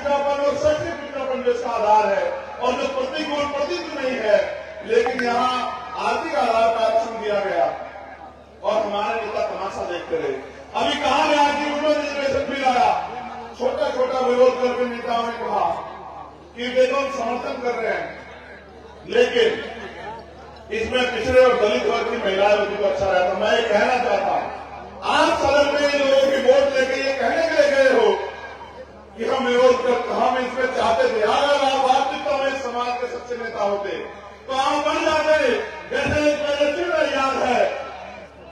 पिछड़ापन और शैक्षिक पिछड़ापन जो इसका आधार है और जो प्रतिकूल प्रतित्व नहीं है, लेकिन यहाँ आर्थिक आधार पर आरक्षण दिया गया और हमारे नेता तमाशा देखते रहे। अभी कहा गया कि वुमेन रिजर्वेशन बिल आया, छोटा छोटा विरोध करके नेताओं ने कहा कि देखो हम समर्थन कर रहे हैं, लेकिन इसमें पिछड़े और दलित वर्ग की महिलाएं होती तो अच्छा रहता। मैं ये कहना चाहता हूं, आप सदन में इन लोगों की वोट लेके ये कहने के लिए गए हो कि हम विरोध करते, हम इसमें चाहते थे। अगर आप वास्तविकता में समाज के सच्चे नेता होते तो आप बन जाते। जैसे पहले चिन्ह याद है,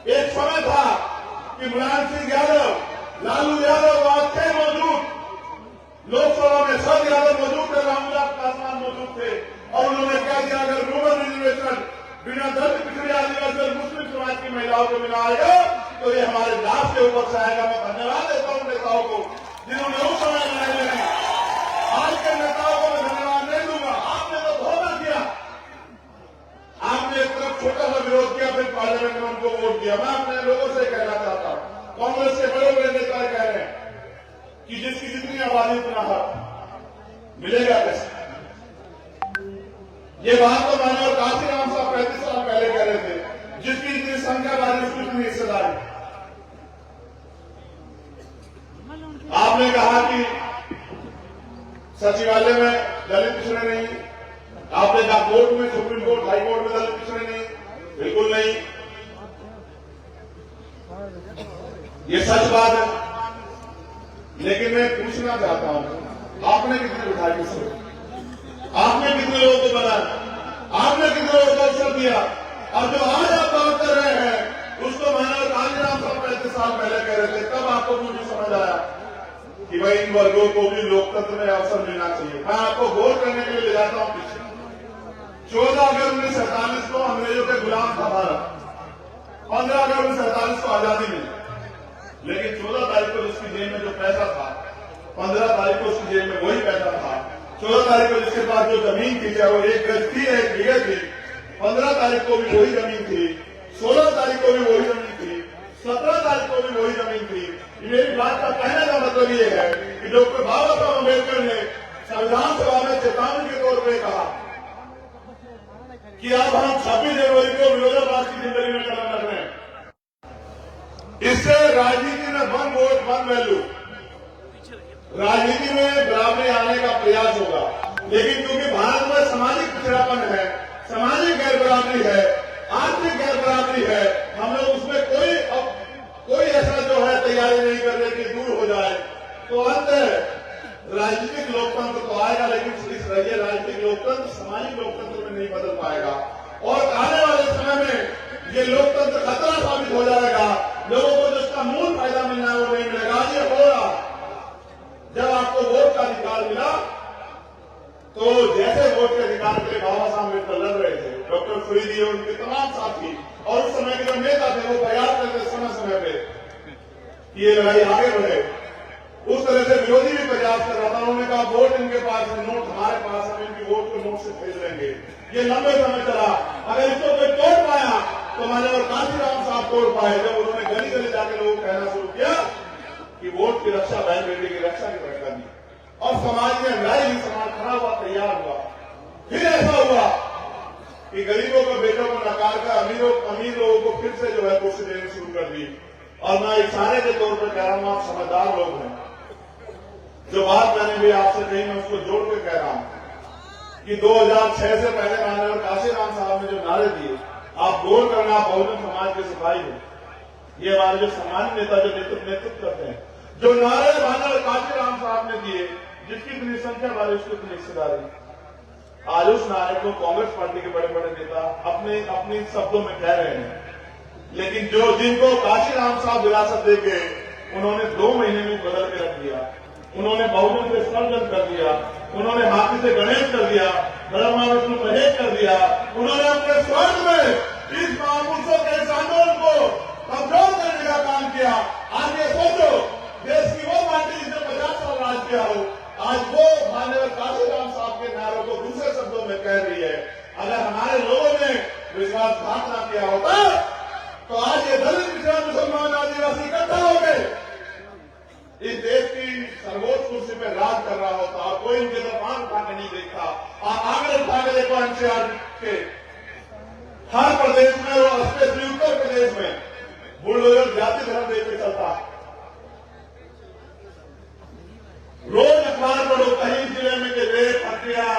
एक समय था कि मुलायम सिंह यादव, लालू यादव वहां थे मौजूद, लोकसभा में सब यादव मौजूद थे, रामविलास पासवान मौजूद थे, और उन्होंने क्या किया, अगर वुमेन रिजर्वेशन बिना दलित पिछड़े आदिवासी और मुस्लिम समाज की महिलाओं को बिना आएगा तो ये हमारे लाश के ऊपर से आएगा। मैं धन्यवाद देता हूं नेताओं को जिन्होंने उस समय लड़ाई लड़ी। आज के नेताओं को मैं धन्यवाद नहीं दूंगा, आपने तो धोखा किया। आपने एक तरफ छोटा सा विरोध किया, फिर पार्लियामेंट में उनको वोट दिया। मैं अपने लोगों से कहना चाहता हूं, कांग्रेस के बड़े बड़े नेता कह रहे हैं कि जिसकी जितनी आबादी उतना हक मिलेगा कैसे। ये बात तो माननीय काशीराम साहब 35 साल पहले कह रहे थे, जिसकी इतनी संख्या वाली उसकी इतनी हिस्सेदारी। आपने कहा कि सचिवालय में दलित पिछड़े नहीं, आपने कहा कोर्ट में, सुप्रीम कोर्ट, हाई कोर्ट में दलित पिछड़े नहीं, बिल्कुल नहीं, ये सच बात है। लेकिन मैं पूछना चाहता हूं, आपने कितने विधायकों से, आपने कितने लोगों को बनाया, आपने कितने लोगों को अवसर दिया, और जो आज आप बात कर रहे हैं उसको माननीय काशीराम साहब 35 साल पहले कह रहे थे। तब आपको मुझे समझ आया कि भाई इन वर्गों को भी लोकतंत्र में अवसर मिलना चाहिए। मैं आपको गोल करने के लिए ले जाता हूं पीछे। 14 अगस्त 1947 को अंग्रेजों के गुलाम था भारत, 15 अगस्त 1947 को आजादी मिली, लेकिन 14 तारीख को जिसकी जेब में जो पैसा था, 15 तारीख को उसकी जेब में वही पैसा था। 14 तारीख को जिसके पास जो जमीन थी, चाहे वो 1 गज थी, 1 बीघे थी, 15 तारीख को भी वही जमीन थी, 16 तारीख को भी वही जमीन थी, 17 तारीख को भी वही जमीन थी। मेरी बात का कहने का मतलब ये है कि डॉक्टर बाबा साहब अम्बेडकर ने संविधान सभा में चेतावनी के तौर पर कहा कि अब हम 26 जनवरी को विरोधाभास की जिंदगी में कदम रख रहे हैं। इससे राजनीति में वन वोट वन वैल्यू, राजनीति में बराबरी आने का प्रयास होगा। लेकिन क्योंकि भारत में सामाजिक पिछड़ापन है, सामाजिक गैर बराबरी है, आर्थिक गैर बराबरी है, हम लोग उसमें कोई ऐसा जो है तैयारी नहीं कर रहे कि दूर हो जाए, तो अंत राजनीतिक लोकतंत्र तो आएगा, लेकिन इस राजनीतिक लोकतंत्र सामाजिक लोकतंत्र में नहीं बदल पाएगा। और आने वाले समय में ये लोकतंत्र खतरा साबित हो जाएगा। लोगों को जिसका मूल फायदा मिलना है वो नहीं मिलेगा। ये हो रहा, जब आपको वोट का अधिकार मिला तो जैसे वोट के अधिकार के लिए बाबा साहब अम्बेडकर लड़ रहे थे, डॉक्टर फरीदी और उनके तमाम साथी और उस समय के जो नेता थे वो प्रयास करते समय समय पे ये लड़ाई आगे बढ़े। उस तरह से विरोधी भी प्रयास कर रहा था। उन्होंने कहा वोट इनके पास है, नोट हमारे पास है, इनकी वोट को नोट से खरीद लेंगे। ये लंबे समय चला। अगर इसको कोई तोड़ पाया तो माननीय काशीराम साहब तोड़ पाए, जब उन्होंने गली गली जाकर लोगों को कहना शुरू किया कि वोट की रक्षा बहन बेटी की रक्षा की तरह करनी, और समाज में न्याय ही समाज खड़ा हुआ, तैयार हुआ। फिर ऐसा हुआ कि गरीबों को, बेटों को नकार कर अमीर लोगों को फिर से जो है कुर्सी देनी शुरू कर दी। और मैं इशारे के तौर पर कह रहा हूं, आप समझदार लोग हैं, जो बात मैंने भी आपसे कही मैं उसको जोड़ के कह रहा हूं कि 2006 से पहले माननीय काशीराम साहब ने जो नारे दिए, आप गोल करना, आप बहुजन समाज के सिपाही हो। ये हमारे जो सम्मानित नेता जो नेतृत्व करते हैं, जो नारे माननीय काशीराम साहब ने दिए, जिसकी इतनी संख्या वाली उसकी इतनी हिस्सेदारी, आज उस नारे को कांग्रेस पार्टी के बड़े बड़े नेता अपने शब्दों में कह रहे हैं। लेकिन जिनको काशीराम साहब विरासत देके उन्होंने 2 महीने में बदल के रख दिया। उन्होंने बहुजन से सर्जन कर दिया, उन्होंने हाथी से गणेश कर दिया, ब्रह्मा विष्णु महेश कर दिया। उन्होंने अपने स्वार्थ में इस महापुरुषों के इस आंदोलन को कमजोर करने का काम किया। आज ये सोचो, देश की वो पार्टी जिसने 50 साल राज किया हो, आज वो माननीय काशीराम साहब के नारों को दूसरे शब्दों में कह रही है। अगर हमारे लोगों ने विश्वासघात न किया होता तो आज ये दलित, पिछड़ा, मुसलमान, आदिवासी इकट्ठा हो गए इस देश की सर्वोच्च कुर्सी पर राज कर रहा होता। कोई उनके तरफ आंख उठा के नहीं देखता। आप आंकड़े उठा के देखो एनसीआर के हर प्रदेश में और स्पेशली उत्तर प्रदेश में बुलडोजर जाति धर्म देख के चलता है। रोज अखबार पढ़ो कहीं जिले में कि रेप हत्या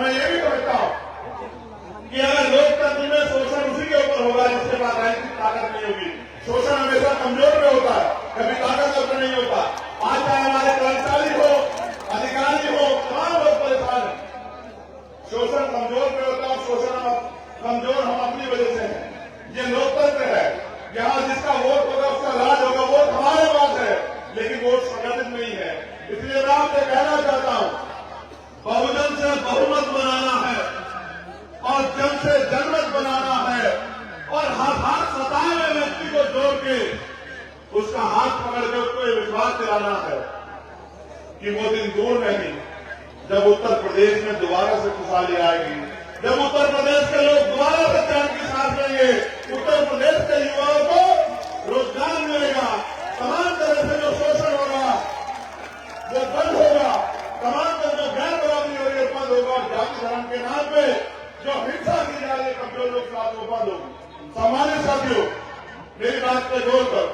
मैं ये भी समझता हूं कि अगर लोकतंत्र में शोषण उसी के ऊपर होगा जिसके पास राजनीतिक ताकत नहीं होगी। शोषण हमेशा कमजोर में होता है, कभी ताकतवर में नहीं होता। आज चाहे हमारे कर्मचारी हो, अधिकारी हो, तमाम लोग परेशान है। शोषण कमजोर में होता है, शोषण कमजोर हम अपनी वजह से हैं। ये लोकतंत्र है, यहाँ जिसका वोट होगा उसका राज होगा। वोट हमारे पास है लेकिन वोट संगठित नहीं है। इसलिए मैं आपसे कहना चाहता हूं, बहुजन से बहुमत बनाना है और जन से जनमत बनाना है और हाथ सताए हुए व्यक्ति को जोड़ के उसका हाथ पकड़ के उसको ये विश्वास दिलाना है कि वो दिन दूर नहीं जब उत्तर प्रदेश में दोबारा से खुशहाली आएगी, जब उत्तर प्रदेश के लोग दोबारा से चैन की सांस लेंगे, उत्तर प्रदेश के युवाओं को रोजगार मिलेगा, तमाम तरह से जो शोषण होगा वो बंद होगा, तमाम तरह जो गैर बराबरी हो रही है बंद होगा और जाति धर्म के नाम पे जो हिंसा की जा रही है कमजोर लोग साथ वो बंद होगी। सम्मानित साथियों, मेरी बात पे जोर कर,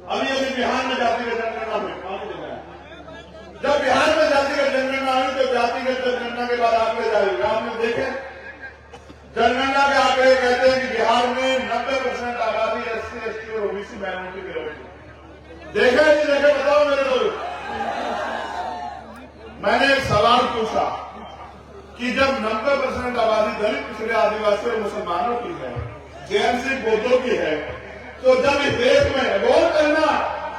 अभी बिहार में जातिगत जनगणना हुई, जब बिहार में जातिगत जनगणना हुई तो जातिगत जनगणना के बाद आंकड़े जारी हुए। आपने देखे जनगणना के आंकड़े कहते हैं कि बिहार में 90% आबादी SC, ST और OBC माइनॉरिटी की लोग देखे नहीं देखे बताओ मेरे लोग। मैंने एक सवाल पूछा कि जब 90% आबादी दलित, पिछड़े, आदिवासी और मुसलमानों की है, JNC बौद्धों की है, तो जब इस देश में वोट करना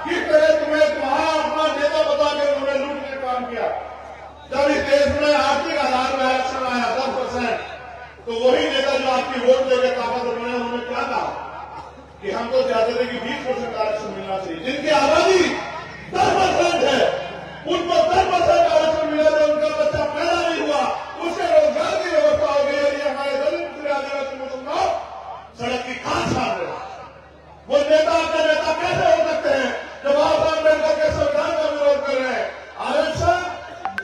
किस तरह तुम्हें तुम्हारा अपना नेता बता के उन्होंने लूट के काम किया। जब इस देश में आर्थिक आधार पर आरक्षण आया 10%, तो वही नेता जो आपकी वोट लेकर ताकत बने उन्होंने क्या कहा कि हम तो चाहते थे कि 20% आरक्षण मिलना चाहिए। जिनकी आबादी 10% है उनको 10% आरक्षण मिला, तो उनका बच्चा पैदा नहीं हुआ, उसके रोजगार की व्यवस्था हो गई। और ये हमारे दलित, पिछड़े, आदिवासी, मुसलमान सड़क की खान छान रहे। वो नेता आपका नेता कैसे हो सकते हैं जब बाबा साहब अम्बेडकर के संविधान का विरोध कर रहे हैं? आरक्षण,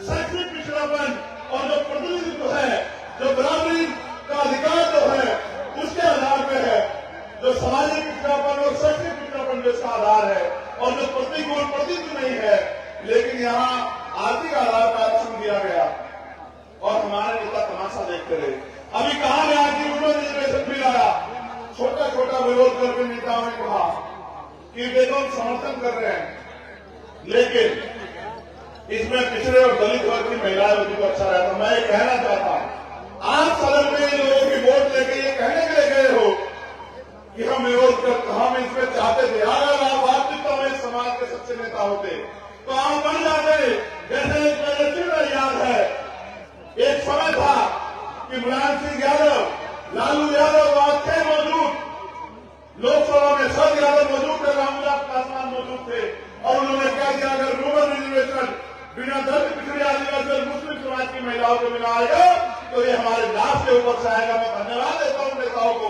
शैक्षणिक पिछड़ापन और जो प्रतिनिधित्व है, जो बराबरी का अधिकार जो है उसके आधार पर है, जो सामाजिक पिछड़ापन और शैक्षणिक पिछड़ापन जो इसका आधार है, और जो प्रतिकूल प्रतिनिधित्व नहीं है, लेकिन यहाँ आर्थिक आधार पर आरक्षण दिया गया और हमारे नेता तमाशा देखते रहे। अभी कहा गया कि उन्होंने रिजर्वेशन बिल आया, छोटा छोटा विरोध करके नेताओं ने कहा कि देखो हम समर्थन कर रहे हैं, लेकिन इसमें पिछड़े और दलित वर्ग की महिलाएं होती तो अच्छा रहता। मैं ये कहना चाहता हूं, आप सदन में लोगों की वोट लेके ये कहने के लिए गए हो कि हम विरोध करते, हम इसमें चाहते थे। अगर आप वास्तविकता में समाज के सच्चे नेता होते तो आप बन जाते। जैसे मेरे चिन्ह याद है, एक समय था कि मुलायम सिंह यादव, लालू यादव वहां थे मौजूद, लोकसभा में शरद यादव मौजूद थे, रामविलास पासवान मौजूद थे, और उन्होंने क्या किया, अगर रूरल रिजर्वेशन बिना दलित, पिछड़े, आदिवासी और मुस्लिम समाज की महिलाओं को मिला आएगा तो ये हमारे लाश के ऊपर से आएगा। मैं धन्यवाद देता हूं नेताओं को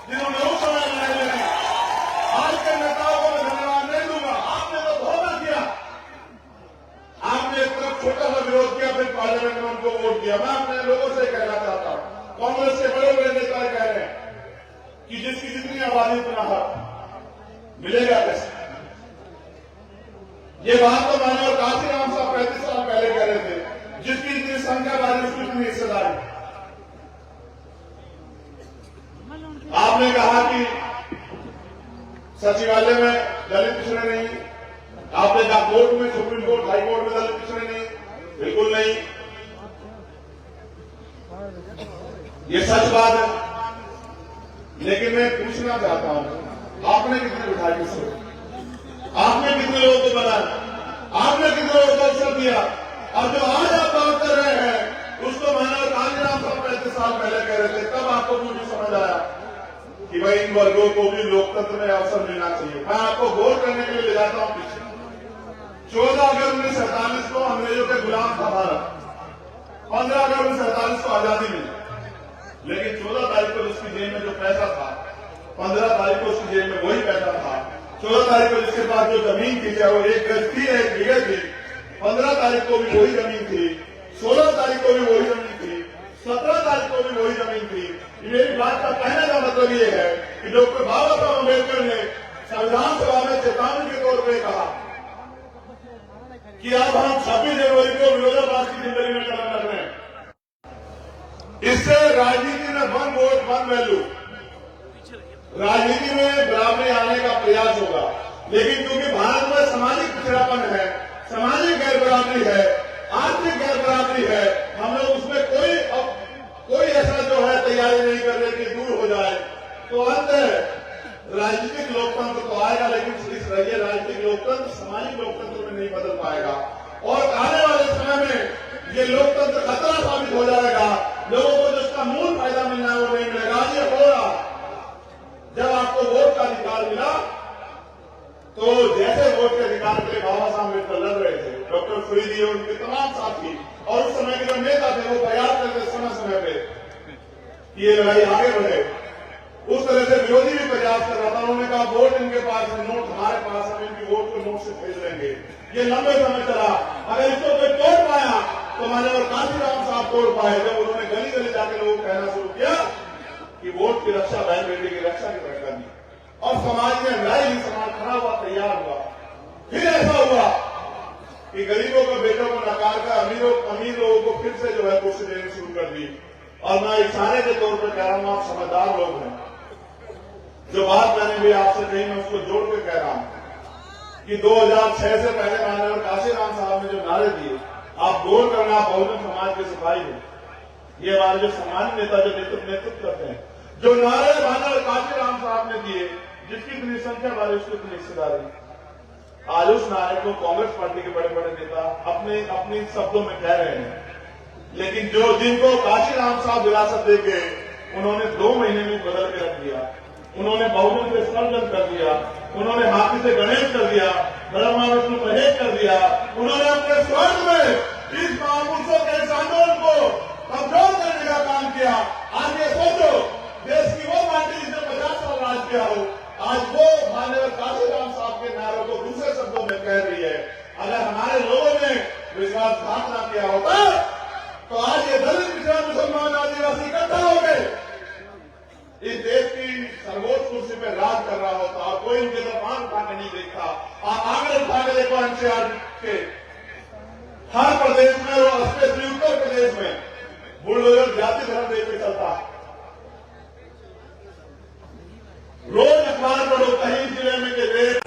जिन्होंने उस समय लड़ाई लड़ी। आज के नेताओं को मैं धन्यवाद नहीं दूंगा, आपने तो धोखा किया। आपने एक तरफ छोटा सा विरोध किया, फिर पार्लियामेंट में उनको वोट दिया। मैं अपने लोगों से कहना चाहता हूं, कांग्रेस के बड़े बड़े नेता कह रहे हैं कि जिसकी जितनी आबादी उतना हक मिलेगा कैसे। ये बात तो मैंने और काशी राम साहब 35 साल पहले कह रहे थे, जिसकी जितनी संख्या बारी उसकी उतनी हिस्सेदारी। आपने कहा कि सचिवालय में दलित पिछड़े नहीं, आपने कहा कोर्ट में, सुप्रीम कोर्ट, हाई कोर्ट में दलित पिछड़े नहीं, बिल्कुल नहीं, ये सच बात है। लेकिन मैं पूछना चाहता हूं, आपने कितने विधायकों से, आपने कितने लोगों को बनाया, आपने कितने लोगों को अवसर दिया? अब जो आज आप बात कर रहे हैं उसको मैंने और कालीराम साहब 35 साल पहले कह रहे थे, तब आपको मुझे समझ आया कि भाई इन वर्गों को भी लोकतंत्र में अवसर मिलना चाहिए। मैं आपको गौर करने के लिए ले जाता हूं पीछे। 14 अगस्त 1947 को अंग्रेजों के गुलाम था भारत, 15 अगस्त 1947 को आजादी मिली, लेकिन 14 तारीख को जिसकी जेब में जो पैसा था, 15 तारीख को उसकी जेब में वही पैसा था। 14 तारीख को जिसके पास जो जमीन थी, चाहे वो 1 गज थी, 1 बीघे थी, 15 तारीख को भी वही जमीन थी, 16 तारीख को भी वही जमीन थी, 17 तारीख को भी वही जमीन थी। मेरी बात का कहने का मतलब ये है कि डॉक्टर बाबा साहब अम्बेडकर ने संविधान सभा में चेतावनी के तौर पर कहा कि अब हम 26 जनवरी को विरोधाभास की जिंदगी में कदम रख रहे हैं। इससे राजनीति में वन वोट वन वैल्यू, राजनीति में बराबरी आने का प्रयास होगा। लेकिन क्योंकि भारत में सामाजिक पिछड़ापन है, सामाजिक गैर बराबरी है, आर्थिक गैर बराबरी है, हम लोग उसमें कोई ऐसा जो है तैयारी नहीं कर रहे कि दूर हो जाए। तो अंत राजनीतिक लोकतंत्र तो आएगा, लेकिन इस राजनीतिक लोकतंत्र सामाजिक लोकतंत्र में नहीं बदल पाएगा। और आने वाले समय में ये लोकतंत्र खतरा साबित हो जाएगा। लोगों को जिसका मूल फायदा मिलना है वो नहीं मिलेगा। ये हो रहा, जब आपको वोट का अधिकार मिला तो जैसे वोट के अधिकार के लिए बाबा साहब अम्बेडकर लड़ रहे थे, डॉक्टर फरीदी और उनके तमाम साथी और उस समय के जो नेता थे वो प्रयास करते समय समय पे ये लड़ाई आगे बढ़े। उस तरह से विरोधी भी प्रयास कर रहा था। उन्होंने कहा वोट इनके पास है, नोट हमारे पास है, इनकी वोट को नोट से भेज देंगे। ये लंबे समय चला। अगर इसको कोई तोड़ पाया तो मान्यवर काशीराम साहब तोड़ पाए, जब उन्होंने गली गली जाकर लोगों को कहना शुरू किया कि वोट की रक्षा बहन बेटी की रक्षा की तरह करनी, और समाज में लड़ाई ही समाज खड़ा हुआ, तैयार हुआ। फिर ऐसा हुआ कि गरीबों के बेटों को नकार कर अमीर लोगों को फिर से जो है कुर्सी देनी शुरू कर दी। और मैं इशारे के तौर पर कह रहा हूं, आप समझदार लोग हैं। जो बात मैंने भी आपसे कही मैं उसको जोड़ के कह रहा हूं कि 2006 से पहले माननीय काशीराम साहब ने जो नारे दिए, आप गोल करना, आप बहुजन समाज के सिपाही हैं। ये हमारे जो सम्मानित नेता जो नेतृत्व करते हैं, जो नारे माननीय काशीराम साहब ने दिए, जिसकी इतनी संख्या वाली उसकी इतनी हिस्सेदारी, आज उस नारे को कांग्रेस पार्टी के बड़े बड़े नेता अपने शब्दों में कह रहे हैं। लेकिन जिनको काशीराम साहब विरासत देके उन्होंने 2 महीने में बदल के रख दिया। उन्होंने बहुजन से सर्जन कर दिया, उन्होंने हाथी से गणेश कर दिया, ब्रह्मा विष्णु महेश कर दिया। उन्होंने अपने स्वर्ग में इस महापुरुषों के इस आंदोलन को कमजोर करने का काम किया। आज ये सोचो, देश की वो पार्टी जिसने 50 साल राज किया हो, आज वो माननीय काशीराम साहब के नारों को दूसरे शब्दों में कह रही है। अगर हमारे लोगों ने विश्वासघात न किया होता तो आज ये दलित पिछड़ा मुसलमान आदिवासी इकट्ठा हो गए, इस देश की सर्वोच्च कुर्सी पे राज कर रहा होता और कोई उनके तरफ आंख उठा के नहीं देखता। आप आगे उठा के देखो, एनसीआर के हर प्रदेश में और स्पेशली उत्तर प्रदेश में बुलडोजर जाति धर्म देश में चलता है। रोज अखबार पढ़ो, कहीं जिले में के रेट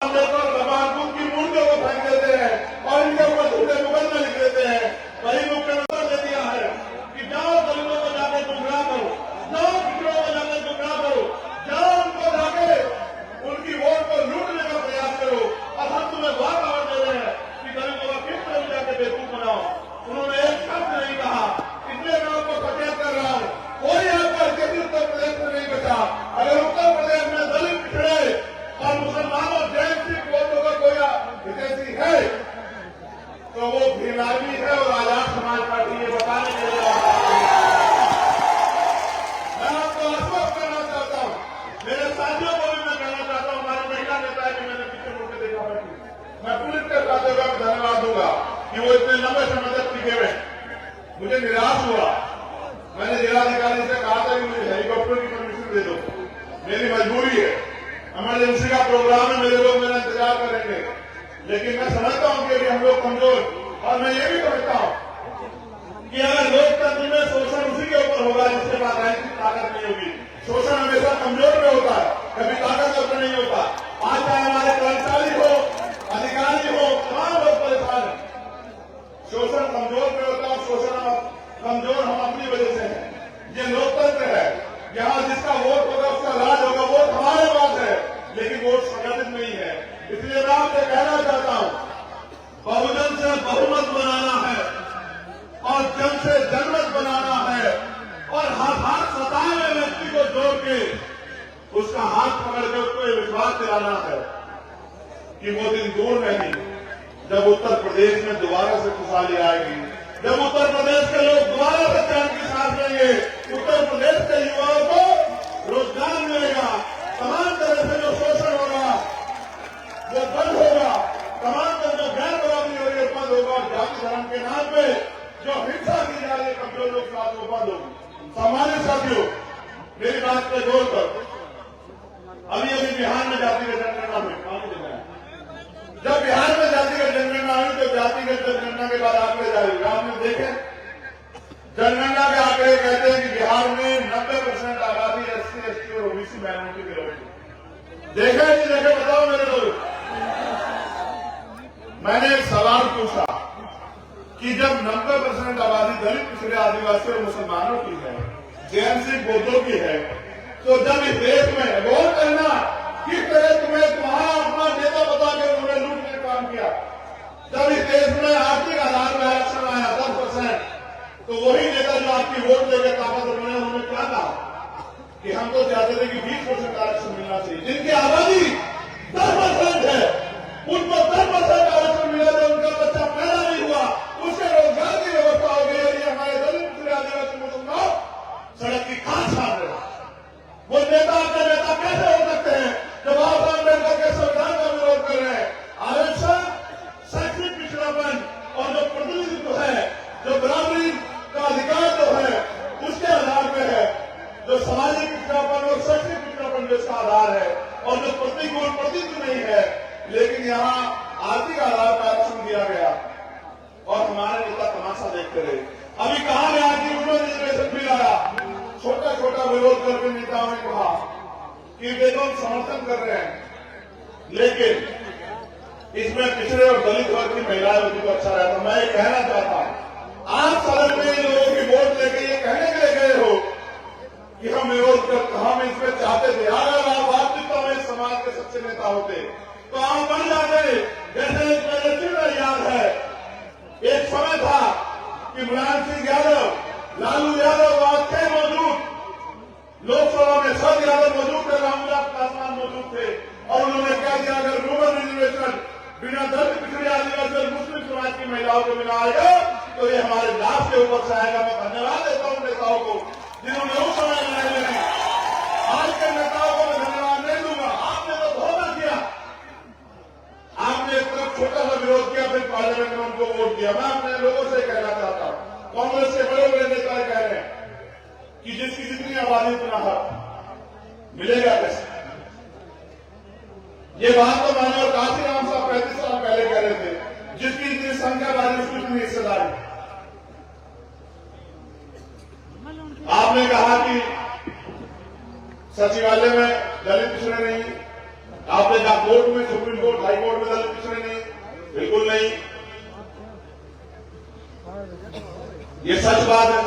की मूर्तियों को फेंक देते हैं और इनके ऊपर झूठे मुकदमे लिख देते हैं। वही मुख्यमंत्री ने दिया है कि जाओ दलितों को जाकर गुमराह करो, जाओ पिछड़ों को जाकर गुमराह करो, जाओ उनको जाके उनकी वोट को लूटने का प्रयास करो। और हम तुम्हें बहुत खबर दे रहे हैं कि दलितों का किस तरह जाकर बेवकूफ बनाओ। उन्होंने एक शब्द नहीं कहा, इसलिए मैं आपको सचेत कर रहा हूं, कोई आपका स्थिति उत्तर प्रदेश में नहीं बचा। अगर उत्तर प्रदेश में दलित पिछड़े और मुसलमानों जैन सिख वोटों का कोई विदेशी है तो वो भीमार्मी है और आजाद समाज पार्टी ये बताने के लिए मैं आपको आश्वस्त करना चाहता हूं। मेरे साथियों को भी मैं कहना चाहता हूं, हमारी महिला नेता है कि मैंने पीछे मुड़ के देखा बैठी, मैं पुलिस के साथियों का धन्यवाद दूंगा कि वो इतने लंबे समय तक टिके हुए। मुझे निराश हुआ, मैंने जिलाधिकारी से कहा था कि मुझे हेलीकॉप्टर की परमिशन दे दो, मेरी मजबूरी है, इमरजेंसी का प्रोग्राम है, मेरे लोग मेरा इंतजार करेंगे। लेकिन मैं समझता हूं कि अभी हम लोग कमजोर, और मैं ये भी समझता हूं कि अगर लोकतंत्र में शोषण उसी के ऊपर होगा जिसके पास राजनीतिक ताकत नहीं होगी। शोषण हमेशा कमजोर में होता है, कभी ताकत के ऊपर नहीं होता। आज चाहे हमारे कर्मचारी हो, अधिकारी हो, तमाम लोग परेशान है। शोषण कमजोर में होता है, शोषण कमजोर हम अपनी वजह से है। ये लोकतंत्र है, यहाँ जिसका वोट होगा उसका राज होगा। वोट हमारे पास है लेकिन वोट संगठित नहीं है। इसलिए मैं आपसे कहना चाहता हूं, बहुजन से बहुमत बनाना है और जन से जनमत बनाना है और हर सताए हुए व्यक्ति को जोड़ के उसका हाथ पकड़ के उसको ये विश्वास दिलाना है कि वो दिन दूर नहीं जब उत्तर प्रदेश में दोबारा से खुशहाली आएगी, जब उत्तर प्रदेश के लोग दोबारा से चैन की सांस लेंगे, उत्तर प्रदेश के युवाओं को रोजगार मिलेगा, तमाम तरह से जो शोषण हो रहा वो बंद होगा, तमाम तरह जो गैर बराबरी हो रही है बंद होगा, जाति धर्म के नाम पे जो हिंसा की जा रही है कमजोर लोग साथ वो बंद होगी। सम्मानित साथियों, मेरी बात पे गौर करो। अभी अभी बिहार में जातिगत जनगणना हुई, जब बिहार में जातिगत जनगणना हुई तो जातिगत जनगणना के बाद आंकड़े जारी हुए। आपने देखे जनगणना के आंकड़े कहते हैं कि बिहार में 90% आबादी SC, ST और OBC माइनॉरिटी की रहेगी। देखे नहीं देखे बताओ मेरे लोग। मैंने एक सवाल पूछा कि जब 90% आबादी दलित, पिछड़े, आदिवासी और मुसलमानों की है, JNC बौद्धों की है, तो जब इस देश में गौर करना किस तरह तुम्हारा अपना नेता बता के उन्होंने लूट के काम किया। जब इस देश में आर्थिक आधार पर आरक्षण आया 10%, तो वही नेता जो आपकी वोट देकर ताकतवर बने उन्होंने क्या कहा कि हम तो चाहते थे कि 20% आरक्षण मिलना चाहिए। जिनकी आबादी 10% है उनको 10% आरक्षण मिला तो उनका बच्चा पैदा नहीं हुआ, उसके रोजगार की व्यवस्था हो गई। और ये हमारे दलित, पिछड़े, आदिवासी, मुसलमान सड़क की खान छान रहे। वो नेता आपके नेता कैसे हो सकते हैं जब बाबा साहब अम्बेडकर के संविधान का विरोध कर रहे हैं? आरक्षण, शैक्षणिक पिछड़ापन और जो प्रतिनिधित्व है, जो बराबरी का अधिकार जो है उसके आधार पर है, जो सामाजिक पिछड़ापन और शैक्षणिक पिछड़ापन जो इसका आधार है, और जो प्रतिकूल प्रतिनिधित्व नहीं है, लेकिन यहाँ आर्थिक आधार पर आरक्षण दिया गया और हमारे नेता तमाशा देखते रहे। अभी कहा गया कि उन्होंने रिजर्वेशन बिल आया, छोटा छोटा विरोध करके नेताओं ने कहा कि देखो हम समर्थन कर रहे हैं, लेकिन इसमें पिछड़े और दलित वर्ग की महिलाएं होती तो अच्छा रहता। मैं ये कहना चाहता हूं, आप सदन में इन लोगों की वोट लेके ये कहने के लिए गए हो कि हम विरोध करते, हम इसमें चाहते थे। अगर आप वास्तविकता में समाज के सच्चे नेता होते तो आप बन जाते। जैसे पहले चिन्ह याद है, एक समय था कि मुलायम सिंह यादव, लालू यादव वहां थे मौजूद, लोकसभा में शरद यादव मौजूद थे, रामविलास पासवान मौजूद थे, और उन्होंने क्या किया, अगर रूरल रिजर्वेशन बिना दलित, पिछड़े, आदिवासी और मुस्लिम समाज की महिलाओं को बिना आएगा तो ये हमारे लाभ के ऊपर से आएगा। मैं धन्यवाद देता हूं नेताओं को जिन्होंने उस समय लड़ाई लड़ी। आज के नेताओं को मैं धन्यवाद नहीं दूंगा, आपने तो धोखा किया। आपने एक तरफ छोटा सा विरोध किया, फिर पार्लियामेंट में उनको वोट दिया। मैं अपने लोगों से कहना चाहता हूं, कांग्रेस के बड़े बड़े नेता कह रहे हैं कि जिसकी जितनी आबादी उतना हक मिलेगा कैसे। ये बात तो मैंने और काशीराम साहब 35 साल पहले कह रहे थे, जिसकी जितनी संख्या बारी उसकी उतनी हिस्सेदारी। आपने कहा कि सचिवालय में दलित पिछड़े नहीं, आपने कहा कोर्ट में, सुप्रीम कोर्ट, हाई कोर्ट में दलित पिछड़े नहीं, बिल्कुल नहीं। ये सच बात है,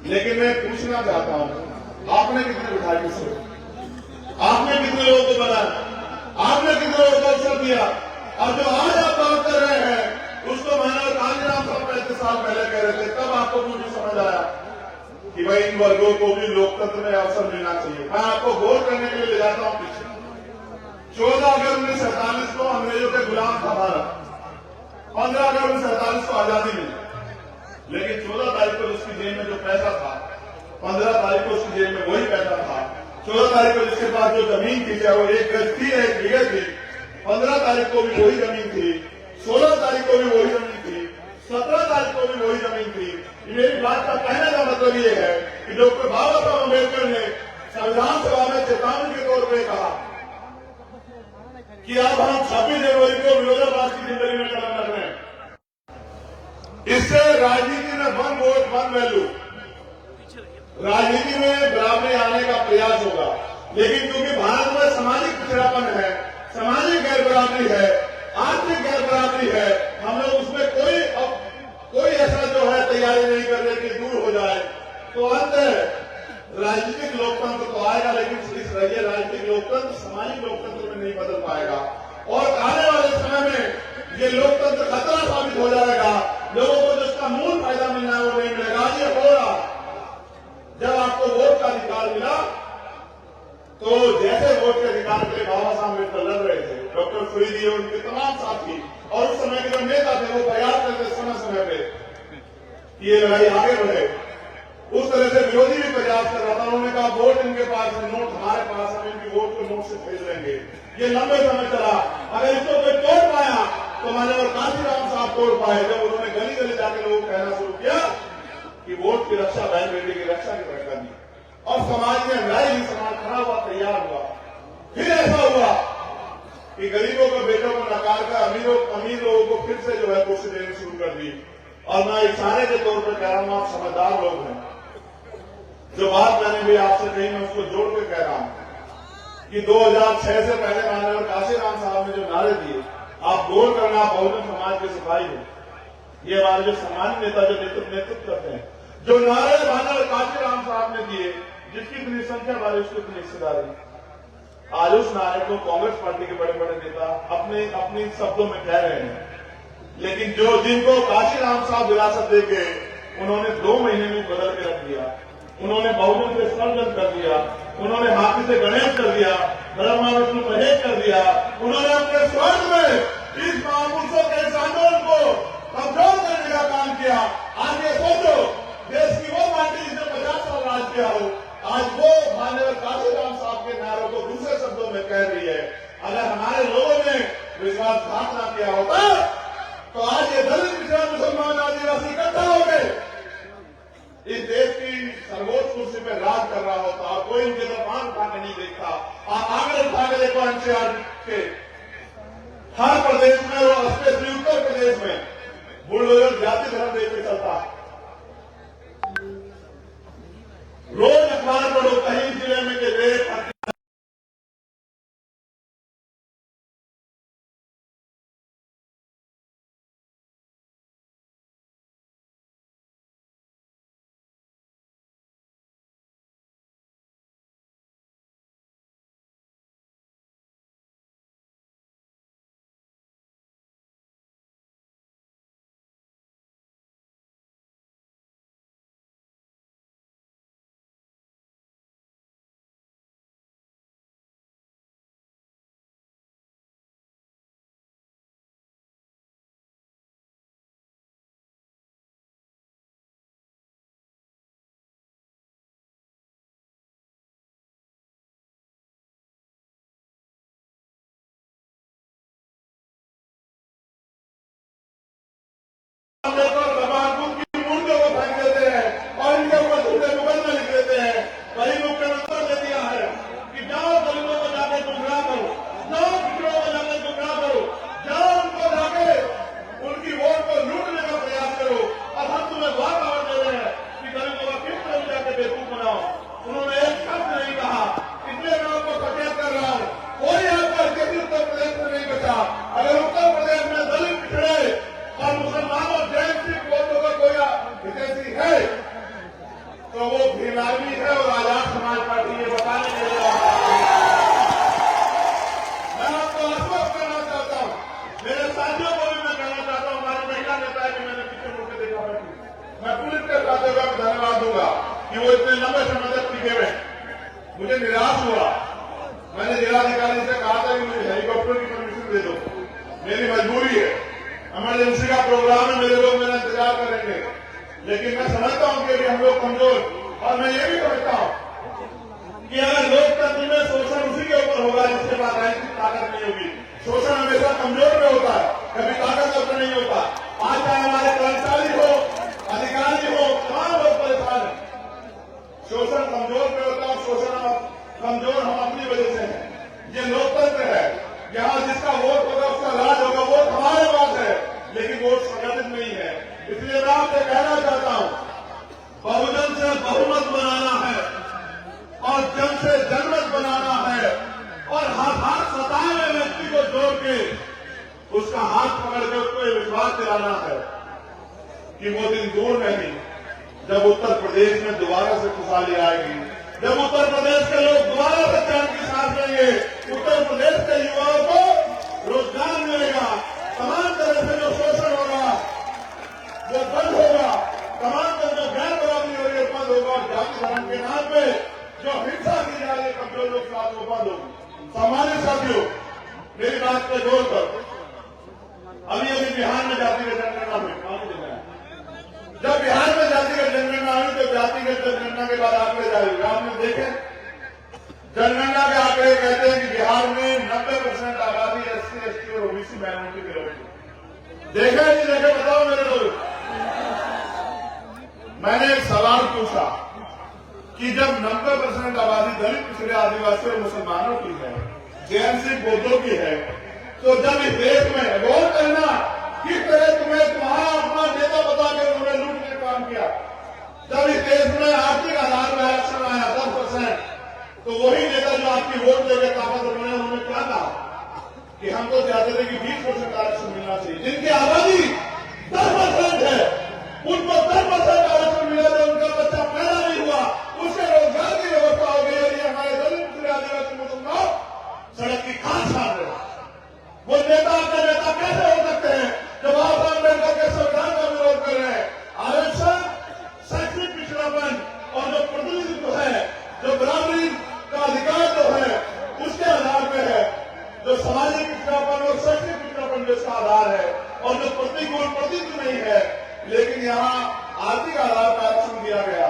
लेकिन मैं पूछना चाहता हूं, आपने कितने बिठाए किसको? आपने कितने लोगों को बनाया? आपने कितने लोगों को अवसर दिया? और जो आज आप बात कर रहे हैं उसको मैंने और कांजीराम साहब 35 साल पहले कह रहे थे, तब आपको मुझे समझ आया कि भाई इन वर्गों को भी लोकतंत्र में अवसर मिलना चाहिए। मैं आपको गौर करने के लिए ले जाता हूं पीछे। 14 अगस्त 1947 को अंग्रेजों के गुलाम था भारत, 15 अगस्त 1947 को आजादी मिली, लेकिन 14 तारीख को जिसकी जेब में जो पैसा था, 15 तारीख को उसकी जेब में वही पैसा था। 14 तारीख को जिसके पास जो जमीन थी, चाहे वो 1 गज थी या 1 बीघा थी, 15 तारीख को भी वही जमीन थी, 16 तारीख को भी वही जमीन थी, 17 तारीख को भी वही जमीन थी। मेरी बात का कहने का मतलब ये है कि डॉक्टर बाबा साहब अम्बेडकर ने संविधान सभा में चेतावनी के तौर पर कहा कि अब हम 26 जनवरी को विरोधाभास की जिंदगी में कदम रख रहे हैं। इससे राजनीति में वन वोट वन वैल्यू, राजनीति में बराबरी आने का प्रयास होगा, लेकिन क्योंकि भारत में सामाजिक पिछड़ापन है, सामाजिक गैर बराबरी है, आर्थिक गैर बराबरी है, हम लोग उसमें कोई ऐसा जो है तैयारी नहीं कर रहे कि दूर हो जाए, तो अंत राजनीतिक लोकतंत्र तो आएगा, लेकिन इस राजनीतिक लोकतंत्र सामाजिक लोकतंत्र में नहीं बदल पाएगा। और आने वाले समय में ये लोकतंत्र खतरा साबित हो जाएगा। लोगों को जिसका मूल फायदा मिलना है वो नहीं मिलेगा। आज ये हो रहा, जब आपको वोट का अधिकार मिला तो जैसे वोट के अधिकार के लिए बाबा साहब अम्बेडकर लड़ रहे थे, डॉक्टर फरीदी और उनके तमाम साथी और उस समय के जो नेता थे वो प्रयास करते समय समय पे ये लड़ाई आगे बढ़े। उस तरह से विरोधी भी प्रयास कर रहा था। उन्होंने कहा वोट इनके पास है, नोट हमारे पास, हम इनकी वोट को नोट से भेज देंगे। ये लंबे समय चला। अगर इसको कोई तोड़ पाया तो मैंने और काशीराम साहब तोड़ पाए, जब उन्होंने गली गली जाकर लोगों को कहना शुरू किया कि वोट की रक्षा बहन बेटी की रक्षा की तरह करनी। और समाज में लड़ाई ही समाज खड़ा हुआ, तैयार हुआ। फिर ऐसा हुआ कि गरीबों के बेटों को नकार कर अमीर लोगों को फिर से जो है कुर्सी देनी शुरू कर दी। और मैं इशारे के तौर पर कह रहा हूं, आप समझदार लोग हैं, जो बात मैंने भी आपसे कही मैं उसको जोड़ के कह रहा हूं कि 2006 से पहले माननीय काशीराम साहब ने जो नारे दिए, आप गौर करना, आप बहुजन समाज के सिपाही हो, ये हमारे जो सामान्य नेता जो नेतृत्व करते हैं, जो नारे माननीय काशीराम साहब ने दिए, जिसकी इतनी संख्या वाली उसकी इतनी हिस्सेदारी, आज उस नारे को कांग्रेस पार्टी के बड़े बड़े नेता अपने शब्दों में कह रहे हैं। लेकिन जो जिनको काशीराम साहब विरासत देके उन्होंने 2 महीने में बदल के रख दिया, उन्होंने बहुजन से सर्जन कर दिया, उन्होंने हाथी से गणेश कर दिया, ब्रह्मा विष्णु महेश कर दिया, उन्होंने अपने स्वर्ग में इस महापुरुषों के इस आंदोलन को कमजोर करने का काम किया। आज ये सोचो, देश की वो पार्टी जिसने 50 साल राज किया हो, आज वो माननीय काशीराम साहब के नारों को दूसरे शब्दों में कह रही है। अगर हमारे लोगों ने विश्वासघात न किया होता तो आज ये दलित, पिछड़ा, मुसलमान, आदिवासी इकट्ठा हो गए इस देश की सर्वोच्च कुर्सी पे राज कर रहा होता और कोई इनके तरफ आंख उठा के नहीं देखता। आप आंकड़े उठा के देखो, एनसीआर के हर प्रदेश में और स्पेशली उत्तर प्रदेश में बुलडोजर जाति धर्म देख के चलता है। रोज अखबार पढ़ो, कहीं जिले में के रेप, तंबाकू की मूर्तियों को फेंक देते हैं और इनके ऊपर झूठे मुकदमे लिख देते हैं। वही मुख्यमंत्री ने दिया है कि जाओ दलितों को जाकर गुमराह करो, जाओ पिछड़ों को जाकर गुमराह करो, जाओ उनको जाके उनकी वोट को लूटने का प्रयास करो। और हम तुम्हें बहुत खबर दे रहे हैं कि दलितों का किस तरह जाकर बेवकूफ बनाओ। उन्होंने एक शब्द नहीं कहा, इसलिए मैं आपको सचेत कर रहा हूं, कोई आपका किसी उत्तर प्रदेश में नहीं बचा। अगर उत्तर प्रदेश में दलित, पिछड़े और मुसलमान और जैन सिख वोटों का कोई विदेशी है तो वो भीम आर्मी है और आजाद समाज पार्टी ये बताने के लिए मैं आपको आश्वस्त करना चाहता हूं। मेरे साथियों को भी मैं कहना चाहता हूं, हमारी महिला नेता है कि मैंने पीछे मुड़ के देखा बैठी, मैं पुलिस के साथियों का धन्यवाद दूंगा कि वो इतने लंबे समय तक टिके हुए। मुझे निराश हुआ, मैंने जिलाधिकारी से कहा था कि मुझे हेलीकॉप्टर की परमिशन दे दो, मेरी मजबूरी है, इमरजेंसी का प्रोग्राम है, मेरे लोग मेरा इंतजार करेंगे। लेकिन मैं समझता हूं कि अभी हम लोग कमजोर, और मैं ये भी समझता हूं कि अगर लोकतंत्र में शोषण उसी के ऊपर होगा जिसके पास राजनीतिक ताकत नहीं होगी। शोषण हमेशा कमजोर में होता है, कभी ताकत पर नहीं होता। आज चाहे हमारे कर्मचारी हो, अधिकारी हो, तमाम लोग परेशान है। शोषण कमजोर में होता है, शोषण कमजोर हम अपनी वजह से है। ये लोकतंत्र है, यहाँ जिसका वोट होगा उसका राज होगा। वोट हमारे पास है लेकिन वोट संगठित नहीं है। इसलिए मैं आपसे कहना चाहता हूं, बहुजन से बहुमत बनाना है और जन से जनमत बनाना है और हर सताए हुए व्यक्ति को जोड़ के उसका हाथ पकड़ के उसको ये विश्वास दिलाना है कि वो दिन दूर नहीं जब उत्तर प्रदेश में दोबारा से खुशहाली आएगी, जब उत्तर प्रदेश के लोग दोबारा से चैन की सांस लेंगे, उत्तर प्रदेश के युवाओं को रोजगार मिलेगा, तमाम तरह से जो शोषण होगा वो बंद होगा, तमाम तरह जो गैर बराबरी हो रही है बंद होगा, और जाति धर्म के नाम पे जो हिंसा की जा रही है कमजोर लोग साथ वो बंद होगी। सम्मानित साथियों, मेरी बात पे जोर कर, अभी बिहार में जातिगत जनगणना हुई, जब बिहार में जातिगत जनगणना हुई तो जातिगत जनगणना के बाद आंकड़े जारी हुए, आपने देखे जनगणना के आंकड़े कहते हैं कि बिहार में 90% आबादी SC, ST और OBC माइनॉरिटी की लोग देखे नहीं देखे बताओ मेरे लोग। मैंने एक सवाल पूछा, कि जब 90% आबादी दलित पिछड़े आदिवासी और मुसलमानों की है, जैन सिख बौद्धों की है, तो जब इस देश में गौर करना किस तरह तुम्हारा अपना नेता बता के उन्होंने लूट के काम किया। जब इस देश में आर्थिक आधार में आरक्षण आया 10%, तो वही नेता जो आपकी वोट देकर ताकतवर बने उन्होंने क्या कहा कि हम तो चाहते थे कि 20% आरक्षण मिलना चाहिए। जिनकी आबादी 10% है उनको 10% आरक्षण मिला, तो उनका बच्चा पैदा नहीं हुआ, उसके रोजगार की व्यवस्था हो गई। और ये हमारे दलित पिछड़े आदिवासी मुसलमान सड़क की खान छान रहे। वो नेता अपने नेता कैसे हो सकते हैं जब बाबा साहब अम्बेडकर के संविधान का विरोध कर रहे हैं। आरक्षण, शैक्षणिक पिछड़ापन और जो प्रतिनिधित्व है, जो बराबरी का अधिकार जो है उसके आधार पर है, जो सामाजिक पिछड़ापन और शैक्षणिक पिछड़ापन जो इसका आधार है, और जो प्रतिकूल प्रतिनिधित्व नहीं है, लेकिन यहाँ आर्थिक आधार पर आरक्षण दिया गया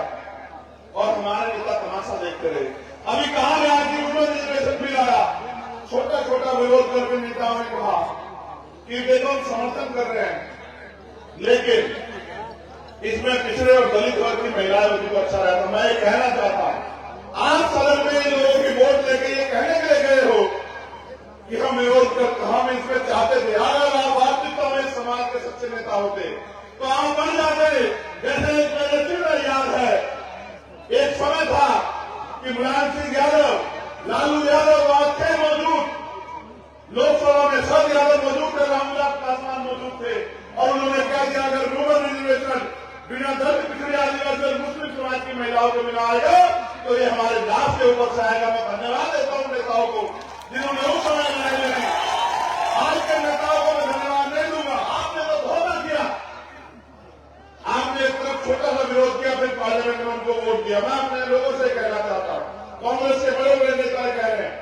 और हमारे नेता तमाशा देखते रहे। अभी कहा गया कि उन्होंने रिजर्वेशन बिल आया, छोटा छोटा विरोध करके नेताओं ने कहा कि देखो हम समर्थन कर रहे हैं, लेकिन इसमें पिछड़े और दलित वर्ग की महिलाएं होती तो अच्छा रहता। मैं ये कहना चाहता हूं, आप सदन में इन लोगों की वोट लेके ये कहने के लिए गए हो कि हम विरोध करते, हम इसमें चाहते थे। अगर आप वास्तविकता में समाज के सच्चे नेता होते तो आप बन जाते। जैसे मेरे चिन्ह याद है, एक समय था कि मुलायम सिंह यादव, लालू यादव वहां थे मौजूद, लोकसभा में सब यादव मौजूद थे, रामविलास पासवान मौजूद थे, और उन्होंने क्या किया, अगर रूरल रिजर्वेशन बिना दलित पिछड़े आदिवासी और मुस्लिम समाज की महिलाओं को मिला आएगा तो ये हमारे लाभ के ऊपर से आएगा। मैं धन्यवाद देता हूं नेताओं को जिन्होंने उस समय लड़ाई लड़ी। आज के नेताओं को मैं धन्यवाद नहीं दूंगा, आपने तो धोखा किया। आपने एक तरफ छोटा सा विरोध किया, फिर पार्लियामेंट में उनको वोट दिया। मैं अपने लोगों से कहना चाहता हूं, कांग्रेस के बड़े बड़े नेता कह रहे हैं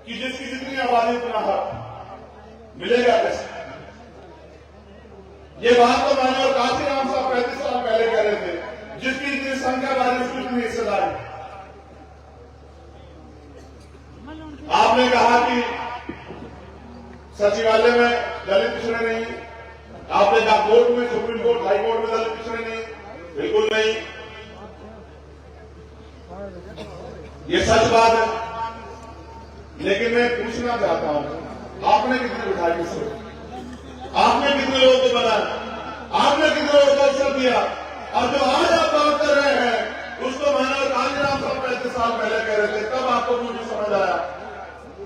कि जिसकी जितनी आबादी उतना हक मिलेगा कैसे। ये बात तो मैंने और काशीराम साहब 35 साल पहले कह रहे थे, जिसकी जितनी संख्या बारी उसकी उतनी हिस्सेदारी। आपने कहा कि सचिवालय में दलित पिछड़े नहीं, आपने कहा कोर्ट में, सुप्रीम कोर्ट, हाई कोर्ट में दलित पिछड़े नहीं, बिल्कुल नहीं, ये सच बात है। लेकिन मैं पूछना चाहता हूं, आपने कितने बिठाए किसको, आपने कितने लोगों को बनाया, आपने कितने लोगों को अवसर दिया, और जो आज आप बात कर रहे हैं उसको मैंने और कांजीराम साहब 35 साल पहले कह रहे थे। तब आपको मुझे समझ आया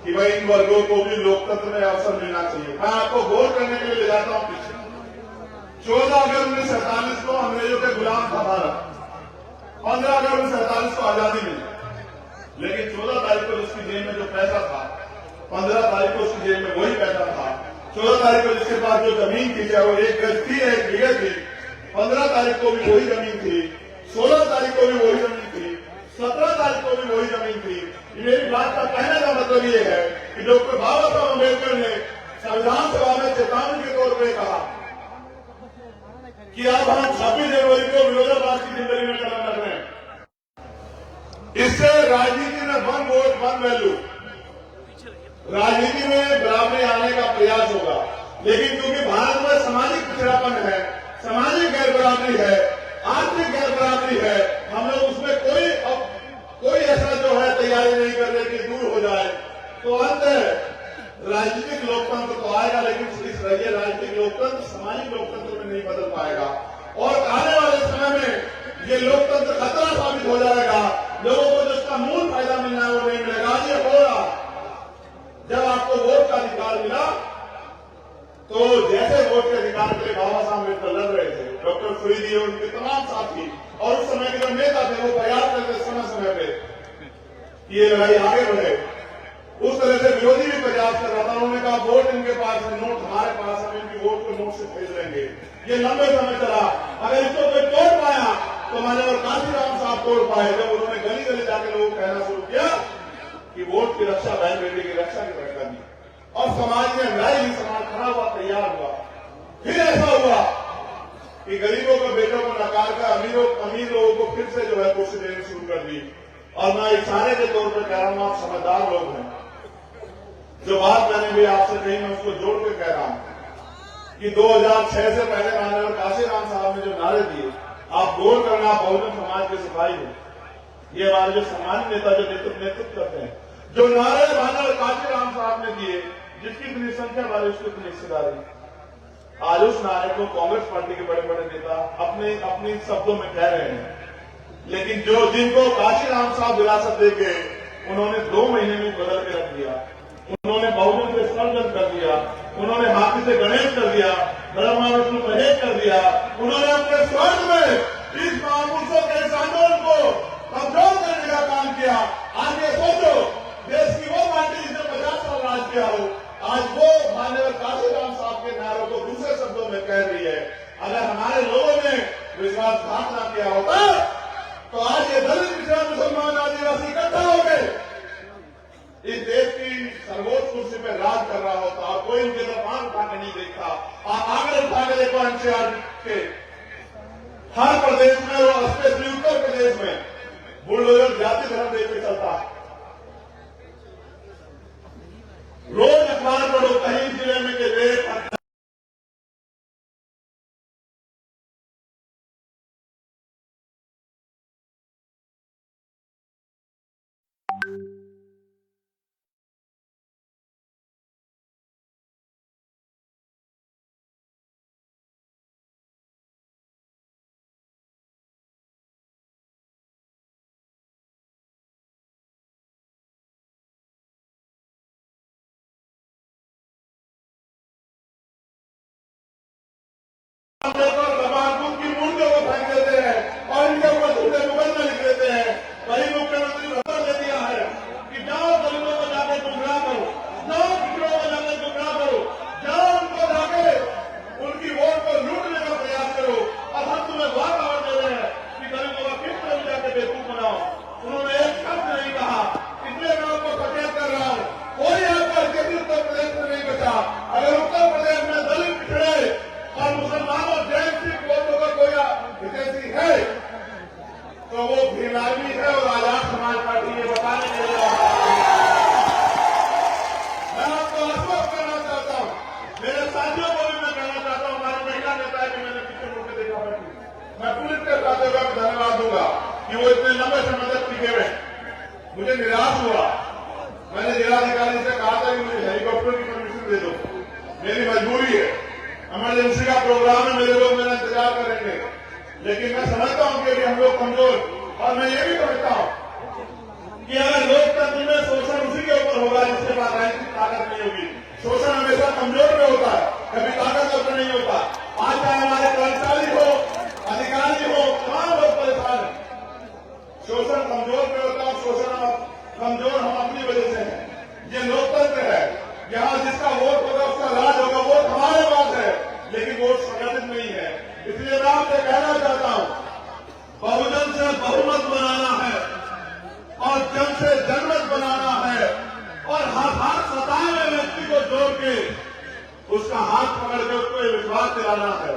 कि भाई इन वर्गों को भी लोकतंत्र में अवसर मिलना चाहिए। मैं आपको गौर करने के लिए ले जाता हूं पीछे। 14 अगस्त 1947 को अंग्रेजों के गुलाम था भारत, 15 अगस्त 1947 को आजादी मिली, लेकिन 14 तारीख को जिसकी जेब में जो पैसा था, 15 तारीख को उसकी जेब में वही पैसा था। 14 तारीख को जिसके पास जो जमीन थी, चाहे वो 1 गज थी, 1 बीघे थी, 15 तारीख को भी वही जमीन थी, 16 तारीख को भी वही जमीन थी, 17 तारीख को भी वही जमीन थी। मेरी बात का कहने का मतलब ये है कि डॉक्टर बाबा साहब अम्बेडकर ने संविधान सभा में चेतावनी के तौर पर कहा कि अब हम 26 जनवरी को विरोधाभास की जिंदगी में कदम रख रहे हैं। इससे राजनीति में वन वोट वन वैल्यू, राजनीति में बराबरी आने का प्रयास होगा, लेकिन क्योंकि भारत में सामाजिक पिछड़ापन है, सामाजिक गैर बराबरी है, आर्थिक गैर बराबरी है, हम लोग उसमें कोई ऐसा जो है तैयारी नहीं कर रहे कि दूर हो जाए, तो अंत राजनीतिक लोकतंत्र तो आएगा, लेकिन इस राजनीतिक लोकतंत्र सामाजिक लोकतंत्र में नहीं बदल पाएगा। और आने वाले समय में ये लोकतंत्र खतरा साबित हो जाएगा। लोगों को जिसका मूल फायदा मिलना है वो नहीं मिलेगा। ये हो रहा, जब आपको वोट का अधिकार मिला तो जैसे वोट के अधिकार के लिए बाबा साहब अम्बेडकर लड़ रहे थे, डॉक्टर फरीदी और उनके तमाम साथी और उस समय के जो नेता थे वो प्रयास करते समय समय पे कि ये लड़ाई आगे बढ़े, उस तरह से विरोधी भी प्रयास कर रहा था। उन्होंने कहा वोट इनके पास है, नोट हमारे पास है, इनकी वोट को नोट से खरीद लेंगे। ये लंबे समय चला, अगर इसको कोई तोड़ पाया तो मैंने और काशीराम साहब तोड़ पाए, जब उन्होंने गली गली जाकर लोगों को कहना शुरू किया कि वोट की रक्षा बहन बेटी की रक्षा की रक्षा दी, और समाज में न्याय ही समाज खड़ा हुआ, तैयार हुआ। फिर ऐसा हुआ कि गरीबों के बेटों को नकार कर अमीर लोगों को फिर से जो है कुर्सी देनी शुरू कर दी। और मैं इशारे के तौर पर कह रहा हूं, आप समझदार लोग हैं, जो बात मैंने भी आपसे कही मैं उसको जोड़ के कह रहा हूं कि 2006 से पहले मैंने और काशीराम साहब ने जो नारे दिए, आप गौर करना, बहुजन समाज के सिपाही हो, ये हमारे जो सम्मानित नेता जो नेतृत्व करते हैं, जो नारे भाना काशीराम साहब ने दिए, जिसकी इतनी संख्या वाले उसकी इतनी हिस्सेदारी, आज उस नारे को कांग्रेस पार्टी के बड़े बड़े नेता अपने शब्दों में कह रहे हैं। लेकिन जो जिनको काशीराम साहब विरासत देके उन्होंने 2 महीने में बदल के रख दिया, उन्होंने बहुजन से सर्जन कर दिया, उन्होंने हाथी से गणेश कर दिया, ब्रह्मा विष्णु महेश कर दिया, उन्होंने अपने स्वर्ग में इस महापुरुषों के इस आंदोलन को कमजोर करने का काम किया। आज ये सोचो, देश की वो पार्टी जिसने 50 साल राज किया हो, आज वो माननीय काशीराम साहब के नारों को दूसरे शब्दों में कह रही है। अगर हमारे लोगों ने विश्वासघात न किया होता तो आज ये दलित, पिछड़ा, मुसलमान, आदिवासी इकट्ठा हो गए इस देश की सर्वोच्च कुर्सी पर राज कर रहा होता और कोई इनके तरफ आंख उठा के नहीं देखता। आप आगे उठा के देखो, एनसीआर के हर प्रदेश में और स्पेशली उत्तर प्रदेश में बुलडोजर जाति धर्म देख के चलता है। रोज अखबार पढ़ो, कहीं जिले में के रेप, की मूर्तियों को फेंक देते हैं और इनके ऊपर झूठे मुकदमे लिख देते हैं। वही मुख्यमंत्री ने खबर दे दिया है कि जाओ दलितों को जाकर गुमराह करो, जाओ पिछड़ों को जाकर गुमराह करो, जाओ उनको जाके उनकी वोट को लूटने का प्रयास करो। अब हम तुम्हें वह खबर दे रहे हैं कि दलितों का किस तरह जाकर बेवकूफ बनाओ। उन्होंने एक शब्द नहीं कहा, इसलिए मैं आपको सचेत कर रहा हूँ, कोई आपका किसी उत्तर प्रदेश में नहीं बचा। अगर उत्तर प्रदेश में दलित, पिछड़े और मुसलमानों, जैन, सिख वोटों का कोई हितैषी है तो वो भीम आर्मी है और आजाद समाज पार्टी ये बताने के लिए मैं आपको आश्वस्त करना चाहता हूँ। मेरे साथियों को भी मैं कहना चाहता हूँ, हमारी महिला नेता है कि मैंने पीछे मुड़ के देखा बैठी, मैं पुलिस के साथियों का धन्यवाद दूंगा कि वो इतने लंबे समय तक टिके हुए। मुझे निराश हुआ, मैंने जिलाधिकारी से कहा था कि मुझे हेलीकॉप्टर की परमिशन दे दो, मेरी मजबूरी है, इमरजेंसी का प्रोग्राम है, मेरे लोग मेरा इंतजार करेंगे। लेकिन मैं समझता हूं कि अभी हम लोग कमजोर, और मैं ये भी समझता हूं कि अगर लोकतंत्र में शोषण उसी के ऊपर होगा जिसके पास राजनीतिक ताकत नहीं होगी। शोषण हमेशा कमजोर में होता है, कभी ताकत पर नहीं होता। आज चाहे हमारे कर्मचारी हो, अधिकारी हो, तमाम लोग परेशान है। शोषण कमजोर में होता है, शोषण कमजोर हम अपनी वजह से है। ये लोकतंत्र है, यहाँ जिसका वोट होगा उसका राज होगा। वोट हमारे पास है लेकिन वोट संगठित नहीं है। इसलिए मैं आपसे कहना चाहता हूं, बहुजन से बहुमत बनाना है और जन से जनमत बनाना है और हाथ सताए हुए व्यक्ति को जोड़ के उसका हाथ पकड़ के उसको ये विश्वास दिलाना है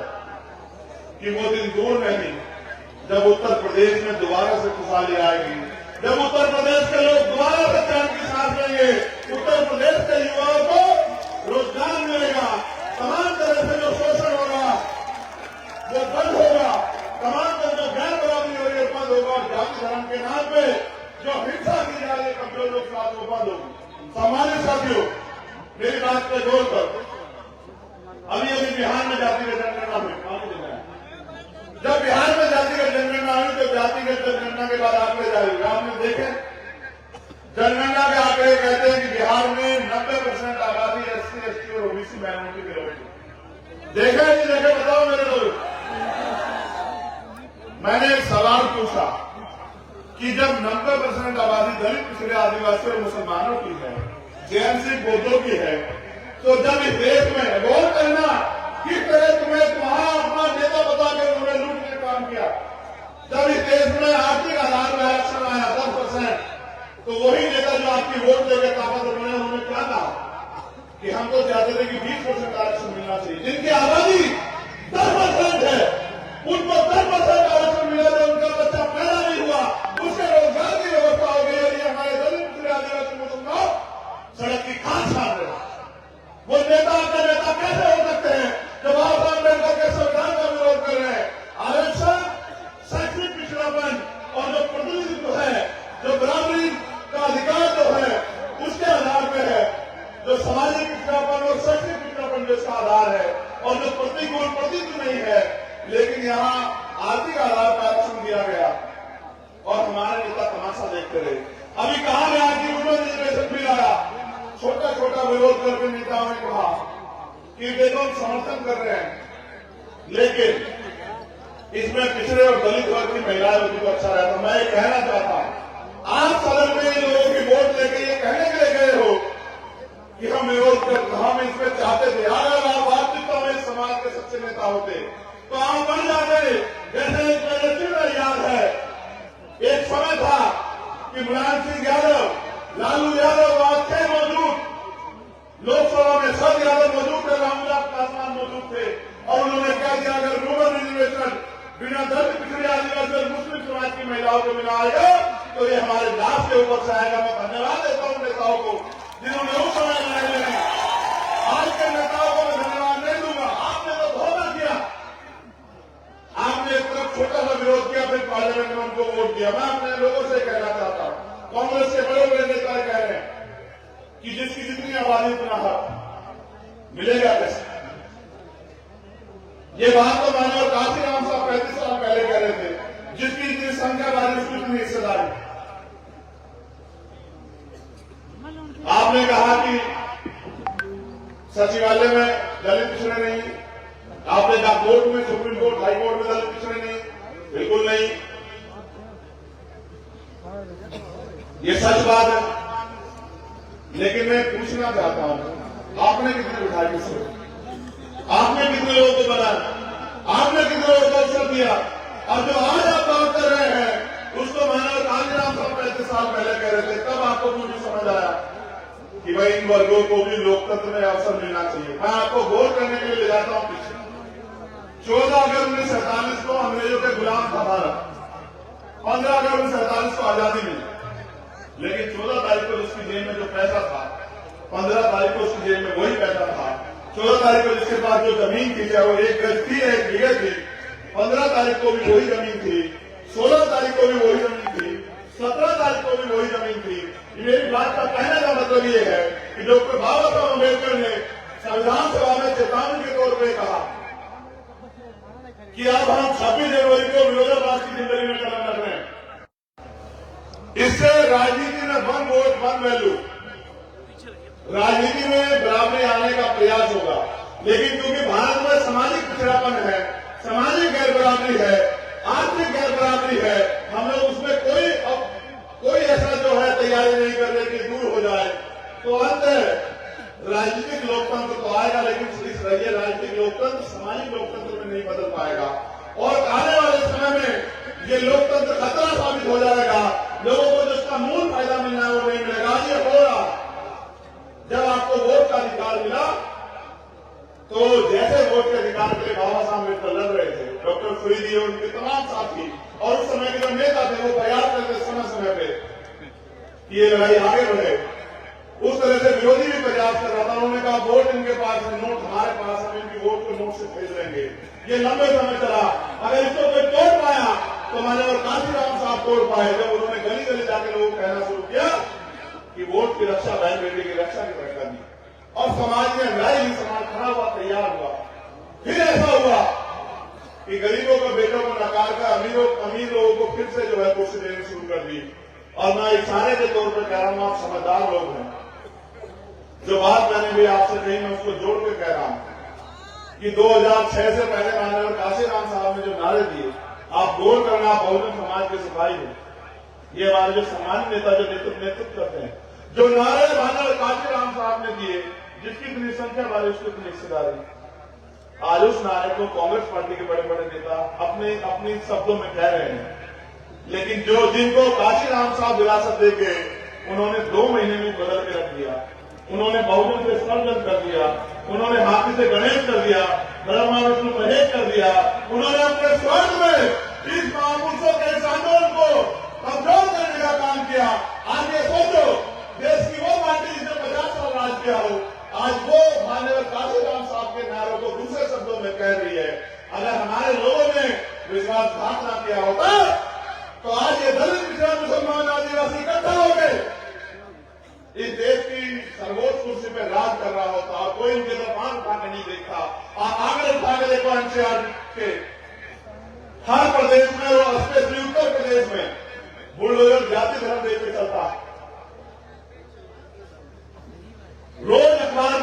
कि वो दिन दूर नहीं जब उत्तर प्रदेश में दोबारा से खुशहाली आएगी, जब उत्तर प्रदेश के लोग दोबारा से चैन की सांस लेंगे, उत्तर प्रदेश के युवाओं को रोजगार मिलेगा, तमाम तरह से जो शोषण होगा वो बंद होगा, तमाम तरह जो गैर बराबरी हो रही है बंद होगा, और जाति धर्म के नाम पे जो हिंसा की जा रही है कमजोर लोग साथ वो बंद होगी। सम्मानित साथियों, मेरी बात पे जोर कर, अभी बिहार में जातिगत जनगणना हुई, जब बिहार में जातिगत जनगणना हुई तो जातिगत जनगणना के बाद आंकड़े जारी हुए, आपने देखे जनगणना के आंकड़े कहते हैं कि बिहार में 90% आबादी SC, ST और OBC माइनॉरिटी की रहेगी। देखे नहीं देखे बताओ मेरे लोग। मैंने एक सवाल पूछा कि जब 90% आबादी दलित, पिछड़े, आदिवासी और मुसलमानों की है, जैन, सिख, बौद्धों की है, तो जब इस देश में वोट करना किस तरह तुम्हारा अपना नेता बता के उन्होंने लूटने का काम किया। जब इस देश में आर्थिक आधार पर आरक्षण आया 10%, तो वही नेता जो आपकी वोट देकर ताकतवर बने उन्होंने क्या कहा कि हम तो चाहते थे कि 20% आरक्षण मिलना चाहिए। जिनकी आबादी 10% है उनको 10% आरक्षण मिला, जो उनका बच्चा पैदा नहीं हुआ उसके रोजगार की व्यवस्था हो गई। और ये हमारे दलित, पिछड़े, आदिवासी मुसलमान सड़क की खान छान रहे। वो नेता का नेता कैसे हो सकते हैं जब बाबा साहब अम्बेडकर के संविधान का विरोध कर रहे हैं? आरक्षण, शैक्षणिक पिछड़ापन और जो प्रतिनिधित्व है वर्ग के नेताओं ने कहा कि देखो हम समर्थन कर रहे हैं, लेकिन इसमें पिछड़े और दलित वर्ग की महिलाएं होती तो अच्छा रहता। मैं ये कहना चाहता हूं, आप सदन में इन लोगों की वोट लेके ये कहने के लिए गए हो कि हम विरोध कर, हम इसमें चाहते थे, अगर आप वास्तविकता में समाज के सच्चे नेता होते तो आप बन जाते। जैसे मेरे चिन्ह याद है, एक समय था कि मुलायम सिंह यादव, लालू यादव आज थे मौजूद लोकसभा में, सब यादव मौजूद थे, रामविलास पासवान मौजूद थे, और उन्होंने क्या किया, अगर रूरल रिजर्वेशन बिना दलित पिछड़े आदिवासी और मुस्लिम समाज की महिलाओं को मिला आएगा तो ये हमारे लाश के ऊपर से आएगा। मैं धन्यवाद देता हूं नेताओं को जिन्होंने उस समय लड़ाई लड़ी। आज के नेताओं को मैं धन्यवाद नहीं दूंगा, आपने तो धोखा किया। आपने एक तरफ छोटा सा विरोध किया, फिर पार्लियामेंट में उनको वोट दिया। मैं अपने लोगों से कहना चाहता हूं, कांग्रेस के बड़े बड़े नेता कह रहे हैं कि जिसकी जितनी आबादी उतना हक मिलेगा कैसे। ये बात तो माननीय काशीराम साहब 35 साल पहले कह रहे थे, जिसकी जितनी संख्या बारी उसकी उतनी हिस्सेदारी। आपने कहा कि सचिवालय में दलित पिछड़े नहीं, आपने कहा कोर्ट में, सुप्रीम कोर्ट, हाई कोर्ट में दलित पिछड़े नहीं, बिल्कुल नहीं, ये सच बात है। लेकिन मैं पूछना चाहता हूं, आपने कितने बिठाए किसी, आपने कितने लोगों को बनाया, आपने कितने लोगों को अवसर दिया, और जो आज आप बात कर रहे हैं उसको मानव काशीराम साहब 35 साल पहले कह रहे थे, तब आपको पूरी समझ आया कि भाई इन वर्गों को भी लोकतंत्र में अवसर मिलना चाहिए। मैं आपको गौर करने के लिए ले जाता हूं पीछे। 14 अगस्त 1947 को अंग्रेजों के गुलाम था भारत, 15 अगस्त 1947 को आजादी मिली, लेकिन 14 तारीख को जिसकी जेब में जो पैसा था, 15 तारीख को उसकी जेब में वही पैसा था, 14 तारीख को जिसके पास जो जमीन थी, चाहे वो 1 गज थी, 1 बीघे थी, 15 तारीख को भी वही जमीन थी, 16 तारीख को भी वही जमीन थी, 17 तारीख को भी वही जमीन थी। मेरी बात का कहने का मतलब ये है कि डॉक्टर बाबा साहब अम्बेडकर ने संविधान सभा में चेतावनी के तौर पर कहा कि अब हम 26 जनवरी को विरोधाभास की जिंदगी में कदम रख रहे हैं। इससे राजनीति में 1 वोट 1 वैल्यू, राजनीति में बराबरी आने का प्रयास होगा, लेकिन क्योंकि भारत में सामाजिक पिछड़ापन है, सामाजिक गैर बराबरी है, आर्थिक गैर बराबरी है, हम लोग उसमें कोई ऐसा जो है तैयारी नहीं कर रहे कि दूर हो जाए, तो अंत राजनीतिक लोकतंत्र तो आएगा, लेकिन इस राजनीतिक लोकतंत्र सामाजिक लोकतंत्र में नहीं बदल पाएगा, और आने वाले समय में ये लोकतंत्र खतरा साबित हो जाएगा। लोगों को जिसका मूल फायदा मिलना है वो नहीं मिलेगा। ये हो रहा, जब आपको वोट का अधिकार मिला तो जैसे वोट के अधिकार के लिए बाबा साहब अम्बेडकर लड़ रहे थे, डॉक्टर फरीदी और उनके तमाम साथी और उस समय के जो नेता थे वो प्रयास करते समय समय पे ये लड़ाई आगे बढ़े, उस तरह से विरोधी भी प्रयास कर रहा था। उन्होंने कहा वोट इनके पास है, नोट हमारे पास, हम इनकी वोट को नोट से भेज देंगे। ये लंबे समय चला, अगर इसको कोई तोड़ पाया तो माननीय काशीराम साहब तोड़ पाए, जब उन्होंने गली गली जाकर लोगों को कहना शुरू किया कि वोट की रक्षा बहन बेटी की रक्षा की तरह करनी, और समाज में लड़ाई ही, समाज खड़ा हुआ, तैयार हुआ। फिर ऐसा हुआ कि गरीबों के बेटों को नकार कर अमीर लोगों को फिर से जो है कुर्सी देनी शुरू कर दी। और मैं इशारे के तौर पर कह रहा हूं, आप समझदार लोग हैं, जो बात मैंने भी आपसे कही मैं उसको जोड़ के कह रहा हूं कि 2006 से पहले माननीय काशीराम साहब ने जो नारे दिए, आप गौर करना, आप बहुजन समाज के सिपाही हो, ये हमारे जो सामान्य नेता जो नेतृत्व करते हैं, जो नारे माननीय काशीराम साहब ने दिए, जिसकी इतनी संख्या वाली उसकी इतनी हिस्सेदारी, आज उस नारे को कांग्रेस पार्टी के बड़े बड़े नेता अपने शब्दों में कह रहे हैं, लेकिन जिनको काशीराम साहब विरासत देके उन्होंने 2 महीने में बदल के रख दिया, उन्होंने बहुजन से सर्जन कर दिया, उन्होंने हाथी से गणेश कर दिया, ब्रह्मा विष्णु महेश कर दिया, उन्होंने अपने स्वर्ग में इस महापुरुषों के इस आंदोलन को कमजोर करने का काम किया। आज ये सोचो, देश की वो पार्टी जिसने 50 साल राज किया हो, आज वो माननीय काशीराम साहब के नारों को दूसरे शब्दों में कह रही है। अगर हमारे लोगों ने विश्वासघात न किया होता तो आज ये दलित पिछड़ा मुसलमान आदिवासी इकट्ठा हो गए, इस देश की सर्वोच्च कुर्सी पे राज कर रहा होता, और कोई उनके तरफ आंख उठा के नहीं देखता। आप आगे उठा के देखो, एनसीआर के हर प्रदेश में और स्पेशली उत्तर प्रदेश में बुलडोजर जाति धर्म देश में चलता है। रोज अखबार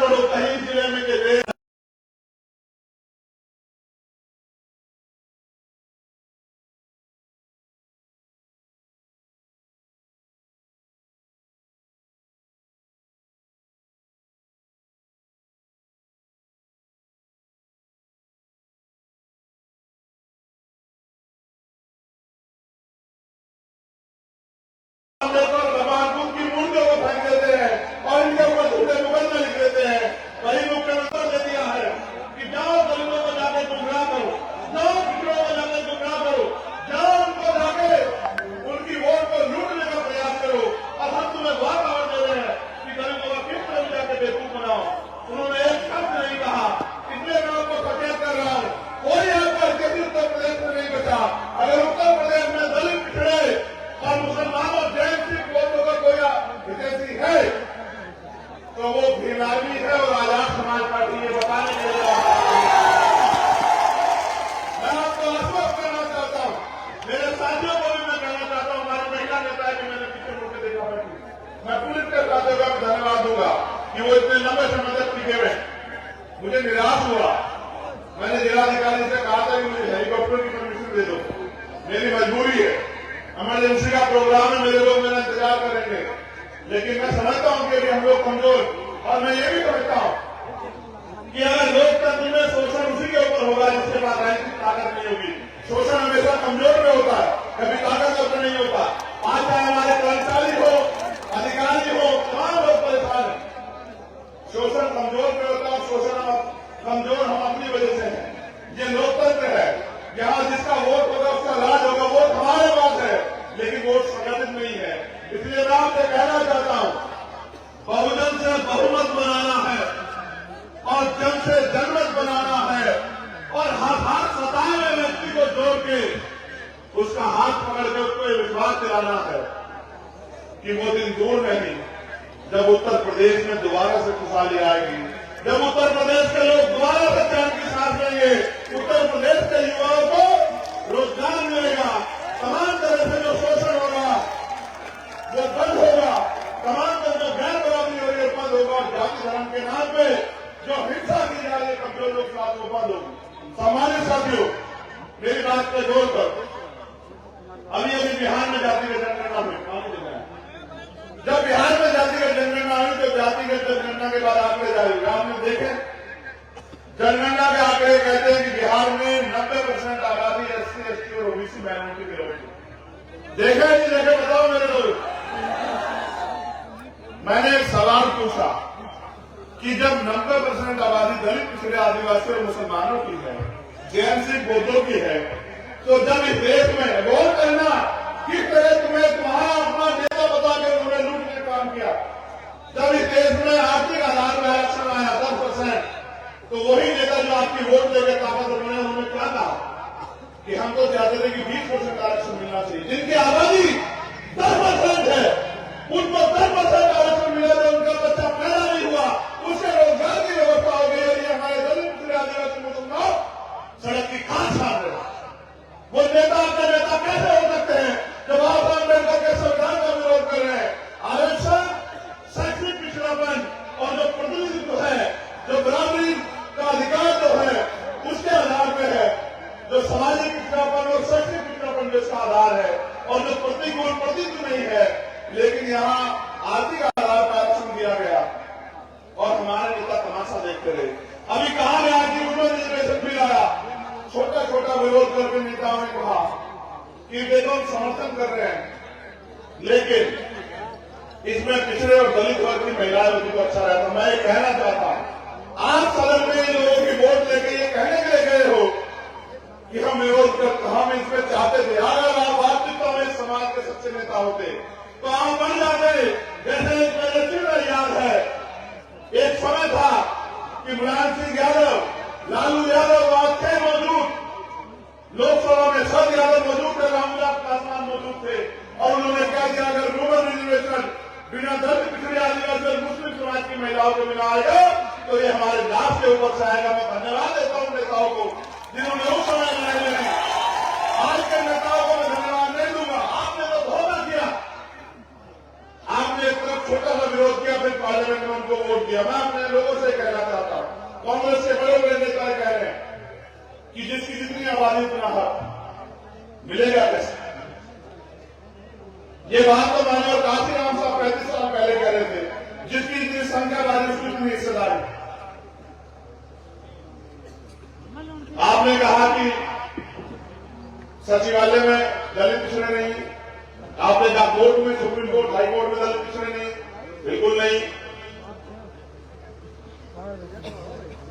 अम्बेडकर भगवान बुद्ध की मूर्तियों को फेंक देते हैं और इनके ऊपर झूठे मुकदमे लिख देते हैं। वही मुख्यमंत्री ने दिया है कि जाओ दलितों को जाकर गुमराह करो, जाओ पिछड़ों को जाकर गुमराह करो, जाओ उनको जाके उनकी वोट को लूटने का प्रयास करो। और हम तुम्हें वह पावर दे रहे हैं कि दलितों का किस तरह जाकर बेवकूफ बनाओ। उन्होंने एक शब्द नहीं कहा, इसलिए मैं आपको सचेत कर रहा हूँ, कोई आपका किसी उत्तर प्रदेश में नहीं बचा। अगर उत्तर प्रदेश में दलित पिछड़े और मुसलमान और जैन सिख वोटों का कोई हितैषी है तो वो भीम आर्मी है और आजाद समाज पार्टी ये बताने के लिए मैं आपको आश्वस्त करना चाहता हूँ। मेरे साथियों को भी मैं कहना चाहता हूँ, हमारी महिला नेता है कि मैंने पीछे मुड़ के देखा बैठी, मैं पुलिस के साथियों का धन्यवाद दूंगा कि वो इतने लंबे समय तक टिके हुए। मुझे निराश हुआ, मैंने जिलाधिकारी से कहा था कि मुझे हेलीकॉप्टर की परमिशन दे दो, मेरी मजबूरी है, इमरजेंसी का प्रोग्राम है, मेरे लोग मेरा इंतजार करेंगे। लेकिन मैं समझता हूं कि हम लोग कमजोर, और मैं ये भी समझता हूं कि अगर लोकतंत्र में शोषण उसी के ऊपर होगा जिसके पास राजनीतिक ताकत नहीं होगी। शोषण हमेशा कमजोर में होता है, कभी ताकतवर में नहीं होता। आज चाहे हमारे कर्मचारी हो, अधिकारी हो, तमाम लोग परेशान है। शोषण कमजोर में होता है, शोषण कमजोर हम अपनी वजह से हैं। ये लोकतंत्र है, यहाँ जिसका वोट होगा उसका राज होगा। वोट हमारे पास है लेकिन वोट संगठित नहीं है। इसलिए मैं आपसे कहना चाहता हूं, बहुजन से बहुमत बनाना है और जन से जनमत बनाना है और हर सताए हुए व्यक्ति को जोड़ के उसका हाथ पकड़ के उसको ये विश्वास दिलाना है कि वो दिन दूर नहीं जब उत्तर प्रदेश में दोबारा से खुशहाली आएगी, जब उत्तर प्रदेश के लोग दोबारा से चैन की सांस लेंगे, उत्तर प्रदेश के युवाओं को रोजगार मिलेगा, तमाम तरह से जो शोषण होगा वो बंद होगा, तमाम तरह जो गैर बराबरी हो रही है बंद होगा, और जाति धर्म के नाम पे जो हिंसा की जा रही है कमजोर लोग साथ वो बंद होगी। सामान्य साथियों, मेरी बात पे जोर कर, अभी बिहार में जातिगत जनगणना हुई, जब बिहार में जातिगत जनगणना हुई तो जातिगत जनगणना के बाद आंकड़े जारी हुए, आपने देखे जनगणना के आंकड़े कहते हैं कि बिहार में 90% आबादी SC, ST और OBC माइनॉरिटी के लोग। देखा नहीं देखे बताओ मेरे लोग। मैंने एक सवाल पूछा कि जब 90% आबादी दलित पिछड़े आदिवासी और मुसलमानों की है, जैन सिख बौद्धों की है, तो जब इस देश में गौर करना किस तरह तुम्हें तुम्हारा अपना नेता बता के उन्होंने लूटने का काम किया। जब इस देश में आर्थिक आधार पर आरक्षण आया 10%, तो वही नेता जो आपकी वोट देकर ताकतवर बने उन्होंने क्या कहा कि हम तो चाहते थे कि 20% आरक्षण मिलना चाहिए। जिनकी आबादी 10% है उनको 10% आरक्षण मिला तो उनका बच्चा पैदा नहीं हुआ, उसके रोजगार की व्यवस्था हो गई। और ये हमारे दलित पिछड़े आदिवासी मुसलमान सड़क की खान छान रहे। वो नेता अपने नेता कैसे हो सकते हैं जब आप अम्बेडकर के संविधान का विरोध कर रहे हैं। आरक्षण, शैक्षणिक पिछड़ापन और जो प्रतिनिधित्व है, जो बराबरी का अधिकार जो है उसके आधार पर है, जो सामाजिक पिछड़ापन और शैक्षणिक पिछड़ापन जिसका आधार है, और जो प्रतिकूल प्रतिनिधित्व नहीं है। लेकिन यहाँ आर्थिक आधार पर आरक्षण दिया गया और हमारे नेता तमाशा देखते रहे। अभी कहा गया कि उन्होंने रिजर्वेशन बिल आया, छोटा छोटा विरोध करके नेताओं ने कहा कि देखो हम समर्थन कर रहे हैं, लेकिन इसमें पिछड़े और दलित वर्ग की महिलाएं होती तो अच्छा रहता। मैं ये कहना चाहता हूं, आप सदन में लोगों की वोट लेके ये कहने के लिए गए हो कि हम विरोध करते, हम इसमें चाहते थे। अगर आप वास्तविकता में इस समाज के सच्चे नेता होते तो आप बन जाते। जैसे मेरे याद है, एक समय था कि मुलायम सिंह यादव, लालू यादव आज थे मौजूद लोकसभा में, सब यादव मौजूद थे, रामविलास पासवान मौजूद थे, और उन्होंने क्या किया, अगर रूरल रिजर्वेशन बिना दलित पिछड़े आदिवासी और मुस्लिम समाज की महिलाओं को मिला आएगा तो ये हमारे लाभ के ऊपर से आएगा। मैं धन्यवाद देता हूं नेताओं को जिन्होंने उस समय लड़ाई लड़ी। आज के नेताओं को मैं धन्यवाद नहीं दूंगा, आपने तो धोखा किया। आपने एक तरफ छोटा सा विरोध किया, फिर पार्लियामेंट में उनको वोट दिया। मैं अपने लोगों से कहना चाहता हूं, कांग्रेस के बड़े बड़े नेता कह रहे हैं कि जिसकी जितनी आबादी उतना हक मिलेगा कैसे। ये बात तो माननीय काशीराम साहब 35 साल पहले कह रहे थे, जिसकी जितनी संख्या वाली उसकी उतनी हिस्सेदारी। आपने कहा कि सचिवालय में दलित पिछड़े नहीं, आपने कहा कोर्ट में, सुप्रीम कोर्ट बिल्कुल नहीं,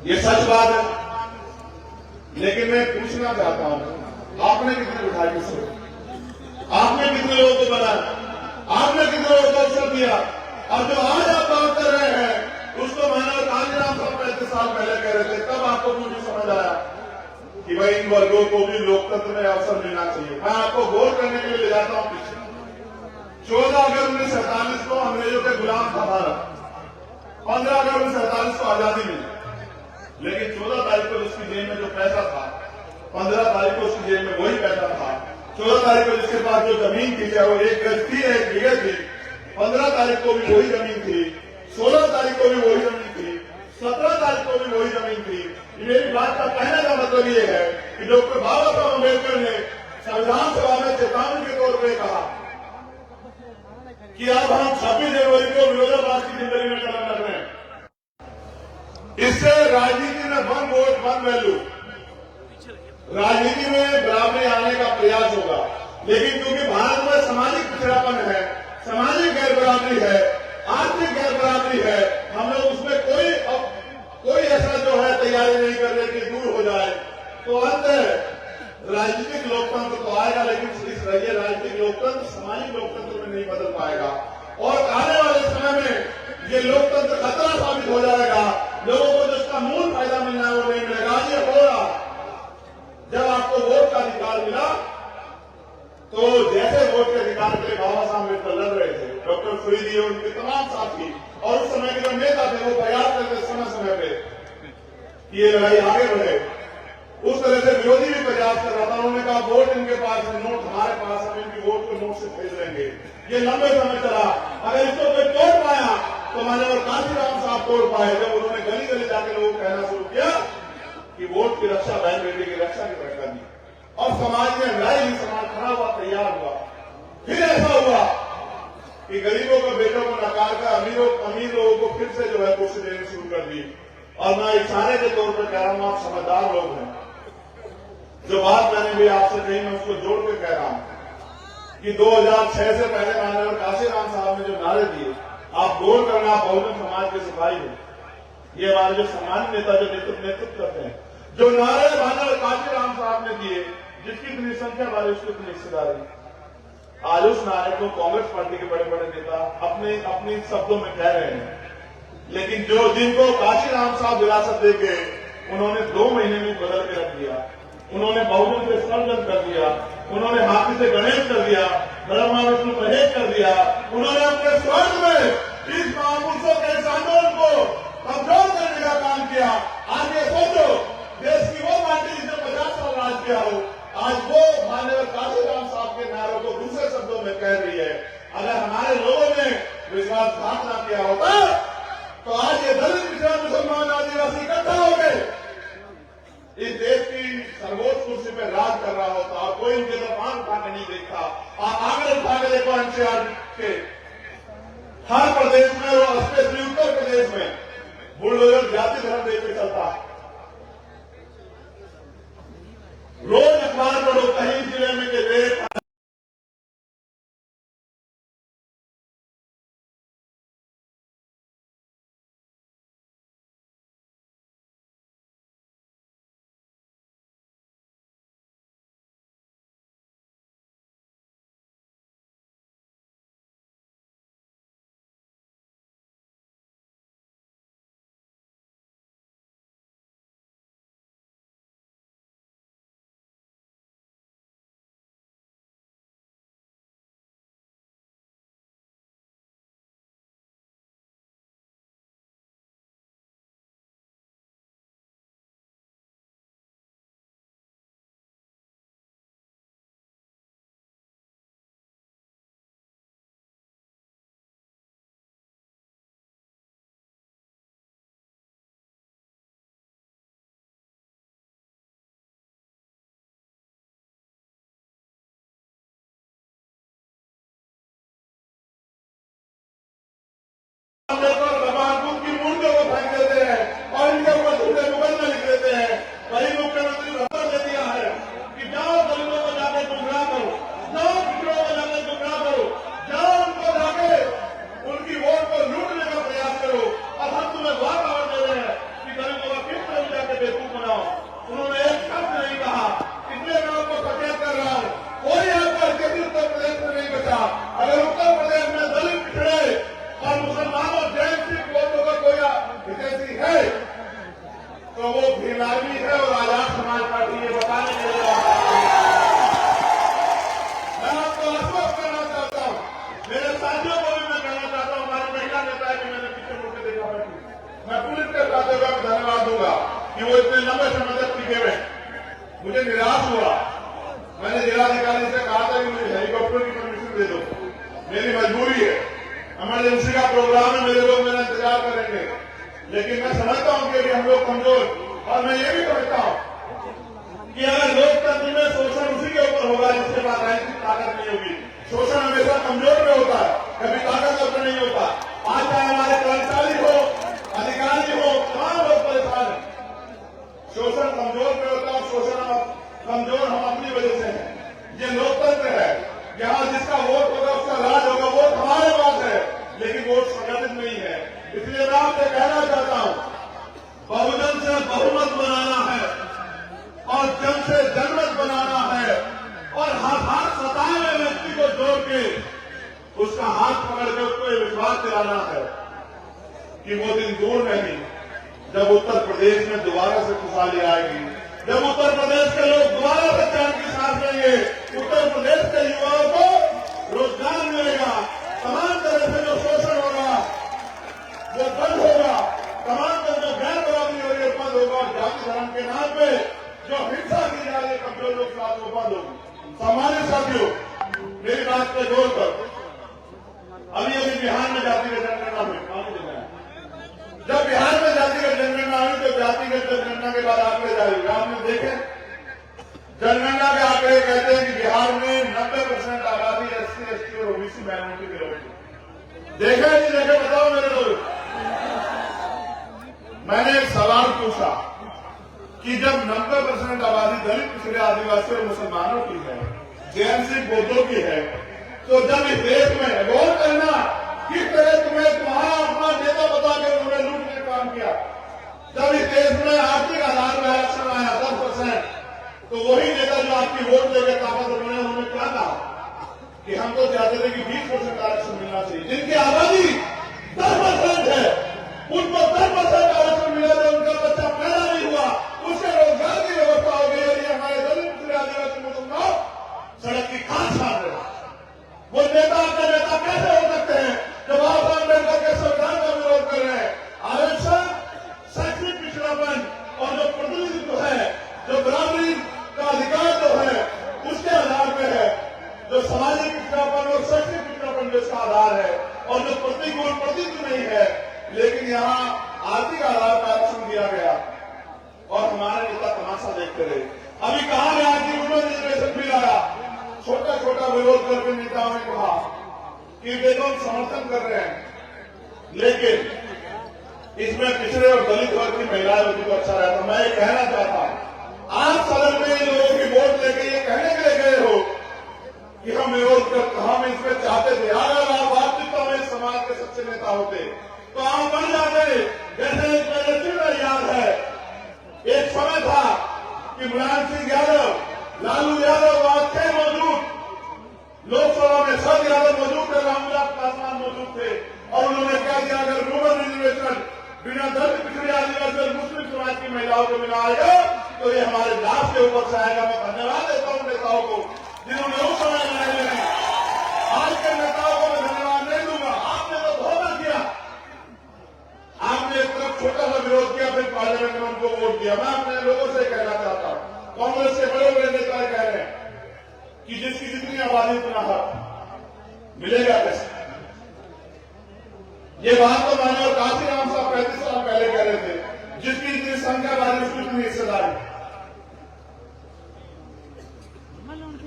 ये सच बात है। लेकिन मैं पूछना चाहता हूं, आपने कितने बिठाए किसको? आपने कितने लोगों को बनाया? आपने कितने लोगों को अवसर दिया? और जो आज आप बात कर रहे हैं उसको मैंने कांजीराम साहब 35 साल पहले कह रहे थे, तब आपको मुझे समझ आया कि भाई इन वर्गों को भी लोकतंत्र में अवसर मिलना चाहिए। मैं आपको गौर करने के लिए ले जाता हूं पीछे। 14 अगस्त 1947 को अंग्रेजों के गुलाम था भारत। 15 अगस्त 1947 को आजादी मिली, लेकिन 14 तारीख को जिसकी जेब में जो पैसा था, 15 तारीख को उसकी जेब में वही पैसा था। 14 तारीख को जिसके पास जो जमीन थी, चाहे वो 1 गज थी, 1 बीघे थी, 15 तारीख को भी वही जमीन थी, 16 तारीख को भी वही जमीन थी, 17 तारीख को भी वही जमीन थी। मेरी बात का कहने का मतलब ये है कि डॉक्टर बाबा साहब अम्बेडकर ने संविधान सभा में चेतावनी के तौर पर कहा कि अब हम 26 जनवरी को विरोधाभास की जिंदगी में कदम रख रहे हैं। इससे राजनीति में वन वोट वन वैल्यू, राजनीति में बराबरी आने का प्रयास होगा। लेकिन क्योंकि भारत में सामाजिक पिछड़ापन है, सामाजिक गैर बराबरी है, आर्थिक गैर बराबरी है, हम लोग उसमें कोई ऐसा जो है तैयारी नहीं कर रहे कि दूर हो जाए, तो अंत राजनीतिक लोकतंत्र तो आएगा, लेकिन इस रहिए राजनीतिक लोकतंत्र सामाजिक लोकतंत्र में नहीं बदल पाएगा। और आने वाले समय में ये लोकतंत्र खतरा साबित हो जाएगा। लोगों को जिसका मूल फायदा मिलना है वो नहीं मिलेगा। ये हो रहा, जब आपको वोट का अधिकार मिला तो जैसे वोट के अधिकार के लिए बाबा साहब अम्बेडकर लड़ रहे थे, डॉक्टर फरीदी और उनके तमाम साथी और उस समय के जो नेता थे वो प्रयास करते समय समय पे कि ये लड़ाई आगे बढ़े। उस तरह से विरोधी भी प्रयास कर रहा था। उन्होंने कहा वोट इनके पास है, नोट हमारे पास, हम इनकी वोट को नोट से खरीद लेंगे। ये लंबे समय चला। अगर इसको कोई तोड़ पाया तो माननीय कांशीराम साहब तोड़ पाए, जब उन्होंने गली गली जाकर लोगों को कहना शुरू किया कि वोट की रक्षा बहन बेटी की रक्षा की तरह करनी, और समाज में न्याय ही समाज खड़ा हुआ, तैयार हुआ। फिर ऐसा हुआ कि गरीबों को, बेटों को नकार कर अमीर लोगों को फिर से जो है कुर्सी देनी शुरू कर दी। और मैं इशारे के तौर पर कह रहा हूं, आप समझदार लोग हैं, जो बात मैंने भी आपसे कही मैं उसको जोड़ के कह रहा हूं कि 2006 से पहले माननीय कांशीराम साहब ने जो नारे दिए, आप गौर करना, आप बहुजन समाज के सिपाही हैं, ये हमारे जो सामान्य नेता जो नेतृत्व करते हैं, जो नारे माननीय कांशीराम साहब ने दिए, जिसकी इतनी संख्या वाले उसकी इतनी हिस्सेदारी, आज उस नारे को कांग्रेस पार्टी के बड़े बड़े नेता अपने शब्दों में कह रहे हैं। लेकिन जो जिनको कांशीराम साहब विरासत देके उन्होंने 2 महीने में बदल के रख दिया, उन्होंने बहुजन से सर्जन कर दिया, उन्होंने हाथी से गणेश कर दिया, ब्रह्मा विष्णु महेश कर दिया, उन्होंने अपने स्वर्ग में इस महापुरुषों के इस आंदोलन को कमजोर करने का काम किया। आज ये सोचो, देश की वो पार्टी जिसने 50 साल राज किया हो, आज वो माननीय कांशीराम साहब के नारों को दूसरे शब्दों में कह रही है। अगर हमारे लोगों ने विश्वासघात न किया होता तो आज ये दलित, पिछड़ा, मुसलमान, आदिवासी इकट्ठा हो गए इस देश की सर्वोच्च कुर्सी पर राज कर रहा होता, और कोई उनके तरफ आंख उठा के नहीं देखता। आप आंकड़े उठा के देखो एनसीआर के हर प्रदेश में और स्पेशली उत्तर प्रदेश में बुलडोजर जाति धर्म देख के चलता है। रोज अखबार पढ़ो, कहीं जिले में के देख इंडियन आर्मी है और आजाद समाज पार्टी ये बताने के लिए मैं आपको आश्वस्त करना चाहता हूं, मेरे साथियों को भी मैं कहना चाहता हूं, हमारी महिला नेता है कि मैंने पीछे मुड़ के देखा बैठी, मैं पुलिस के साथ धन्यवाद दूंगा कि वो इतने लंबे समय तक टिके हुए। मुझे निराश हुआ, मैंने जिलाधिकारी से कहा था कि मुझे हेलीकॉप्टर की परमिशन दे दो, मेरी मजबूरी है, इमरजेंसी का प्रोग्राम है, मेरे लोग मेरा इंतजार करेंगे। लेकिन मैं समझता हूं कि हम लोग कमजोर, और मैं ये भी समझता हूं कि अगर लोकतंत्र में शोषण उसी के ऊपर होगा जिसके पास राजनीतिक ताकत नहीं होगी। शोषण हमेशा कमजोर में होता है, कभी ताकतवर में नहीं होता। आज चाहे हमारे कर्मचारी हो, अधिकारी हो, तमाम लोग परेशान है। शोषण कमजोर में होता है, शोषण कमजोर हम अपनी वजह से है। ये लोकतंत्र है, यहाँ जिसका वोट होगा उसका राज होगा, वोट हमारे पास है, लेकिन वोट संगठित नहीं है। इसलिए मैं आपसे कहना चाहता हूं, बहुजन से बहुमत बनाना है और जन से जनमत बनाना है, और हाथ सताए हुए व्यक्ति को जोड़ के उसका हाथ पकड़ के उसको ये विश्वास दिलाना है कि वो दिन दूर नहीं जब उत्तर प्रदेश में दोबारा से खुशहाली आएगी, जब उत्तर प्रदेश के लोग दोबारा से चैन की सांस लेंगे, उत्तर प्रदेश के युवाओं को रोजगार मिलेगा, तमाम तरह से जो शोषण होगा वो बंद होगा, तमाम तरह जो गैर बराबरी हो रही है बंद होगा, और जाति धर्म के नाम पे जो हिंसा की जा रही है कमजोर लोग साथ वो बंद होगी। सामान्य साथियों, मेरी बात पे जोर कर, अभी बिहार में जातिगत जनगणना हुई, जब बिहार में जातिगत जनगणना हुई तो जातिगत जनगणना के बाद आंकड़े जारी हुए, आपने देखे जनगणना के आंकड़े कहते हैं कि बिहार में 90% आबादी SC, ST और OBC माइनॉरिटी के लोग देखे नहीं देखे बताओ मेरे लोग। मैंने एक सवाल पूछा कि जब 90% आबादी दलित, पिछड़े, आदिवासी और मुसलमानों की है, JNC बौद्धों की है, तो जब इस देश में गौर करना किस तरह तुम्हारा अपना नेता बता के उन्होंने लूट के काम किया। जब इस देश में आर्थिक आधार पर आरक्षण आया 10%, तो वही नेता जो आपकी वोट लेकर ताकतवर बने उन्होंने क्या कहा कि हम तो चाहते थे कि 20% आरक्षण मिलना चाहिए। जिनकी आबादी 10% है उनको 10% आरक्षण मिला, तो उनका बच्चा पैदा नहीं हुआ, उसके रोजगार की व्यवस्था हो गई, और ये हमारे दलित, पिछड़े, आदिवासी मुसलमान सड़क की खान छान रहे। वो नेता अपने नेता कैसे हो सकते हैं जब बाबा साहब अम्बेडकर के संविधान का विरोध कर रहे हैं? आरक्षण, शैक्षणिक पिछड़ापन और जो प्रतिनिधित्व है, जो बराबरी का अधिकार जो है उसके आधार पर है, जो सामाजिक पिछड़ापन और शैक्षणिक पिछड़ापन जो इसका आधार है, और जो प्रतिकूल प्रतिनिधित्व नहीं है, लेकिन यहाँ आर्थिक आधार पर आरक्षण दिया गया और हमारे नेता तमाशा देखते रहे। अभी कहा गया कि वुमेन रिजर्वेशन बिल आया, छोटा छोटा विरोध करके नेताओं ने कहा कि देखो हम समर्थन कर रहे हैं, लेकिन इसमें पिछड़े और दलित वर्ग की महिलाएं होती तो अच्छा रहता। मैं ये कहना चाहता हूं, आप सदन में इन लोगों की वोट लेके ये कहने के लिए गए हो कि हम विरोध करते, हम इसमें चाहते थे, अगर आप वास्तविकता में समाज के सच्चे नेता होते तो आप बन जाते। जैसे मेरे चिन्ह याद है, एक समय था कि मुलायम सिंह यादव, लालू यादव वहां थे मौजूद, लोकसभा में शरद यादव मौजूद थे, रामविलास पासवान मौजूद थे, और उन्होंने क्या किया, अगर वुमेन रिजर्वेशन बिना दलित, पिछड़े, आदिवासी और मुस्लिम समाज की महिलाओं को मिला आएगा तो ये हमारे लाश के ऊपर से आएगा। मैं धन्यवाद देता हूं नेताओं को जिन्होंने उस समय लड़ाई लड़ी। आज के नेताओं को मैं धन्यवाद नहीं दूंगा, आपने तो धोखा किया, आपने एक तरफ छोटा सा विरोध किया, फिर पार्लियामेंट में उनको वोट दिया। मैं अपने लोगों से कहना चाहता हूं, कांग्रेस के बड़े बड़े नेता कह रहे हैं कि जिसकी जितनी आबादी उतना हक मिलेगा कैसे। ये बात तो माननीय काशीराम साहब 35 साल पहले कह रहे थे, जिसकी जितनी संख्या वाली उसकी उतनी हिस्सेदारी।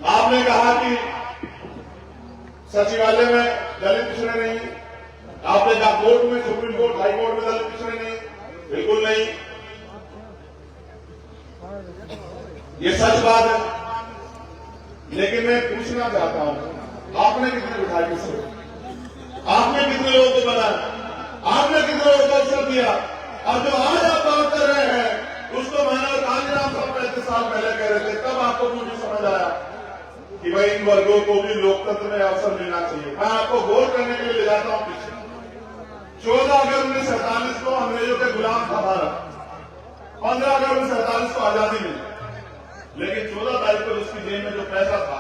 आपने कहा कि सचिवालय में दलित पिछड़े नहीं, आपने कहा कोर्ट में, सुप्रीम कोर्ट, हाई कोर्ट में दलित पिछड़े नहीं, बिल्कुल नहीं, ये सच बात है। लेकिन मैं पूछना चाहता हूं, आपने कितने विधायकों से, आपने कितने लोगों को बनाया, आपने कितने लोगों को अवसर दिया, और जो आज आप बात कर रहे हैं उसको माननीय काशीराम साहब 35 साल पहले कह रहे थे। तब आपको मुझे समझ आया कि भाई इन वर्गों को भी लोकतंत्र में अवसर मिलना चाहिए। मैं आपको गौर करने के लिए ले जाता हूं पीछे। 14 अगस्त 1947 को अंग्रेजों के गुलाम था भारत, 15 अगस्त 1947 को आजादी मिली, लेकिन 14 तारीख को उसकी जेब में जो पैसा था,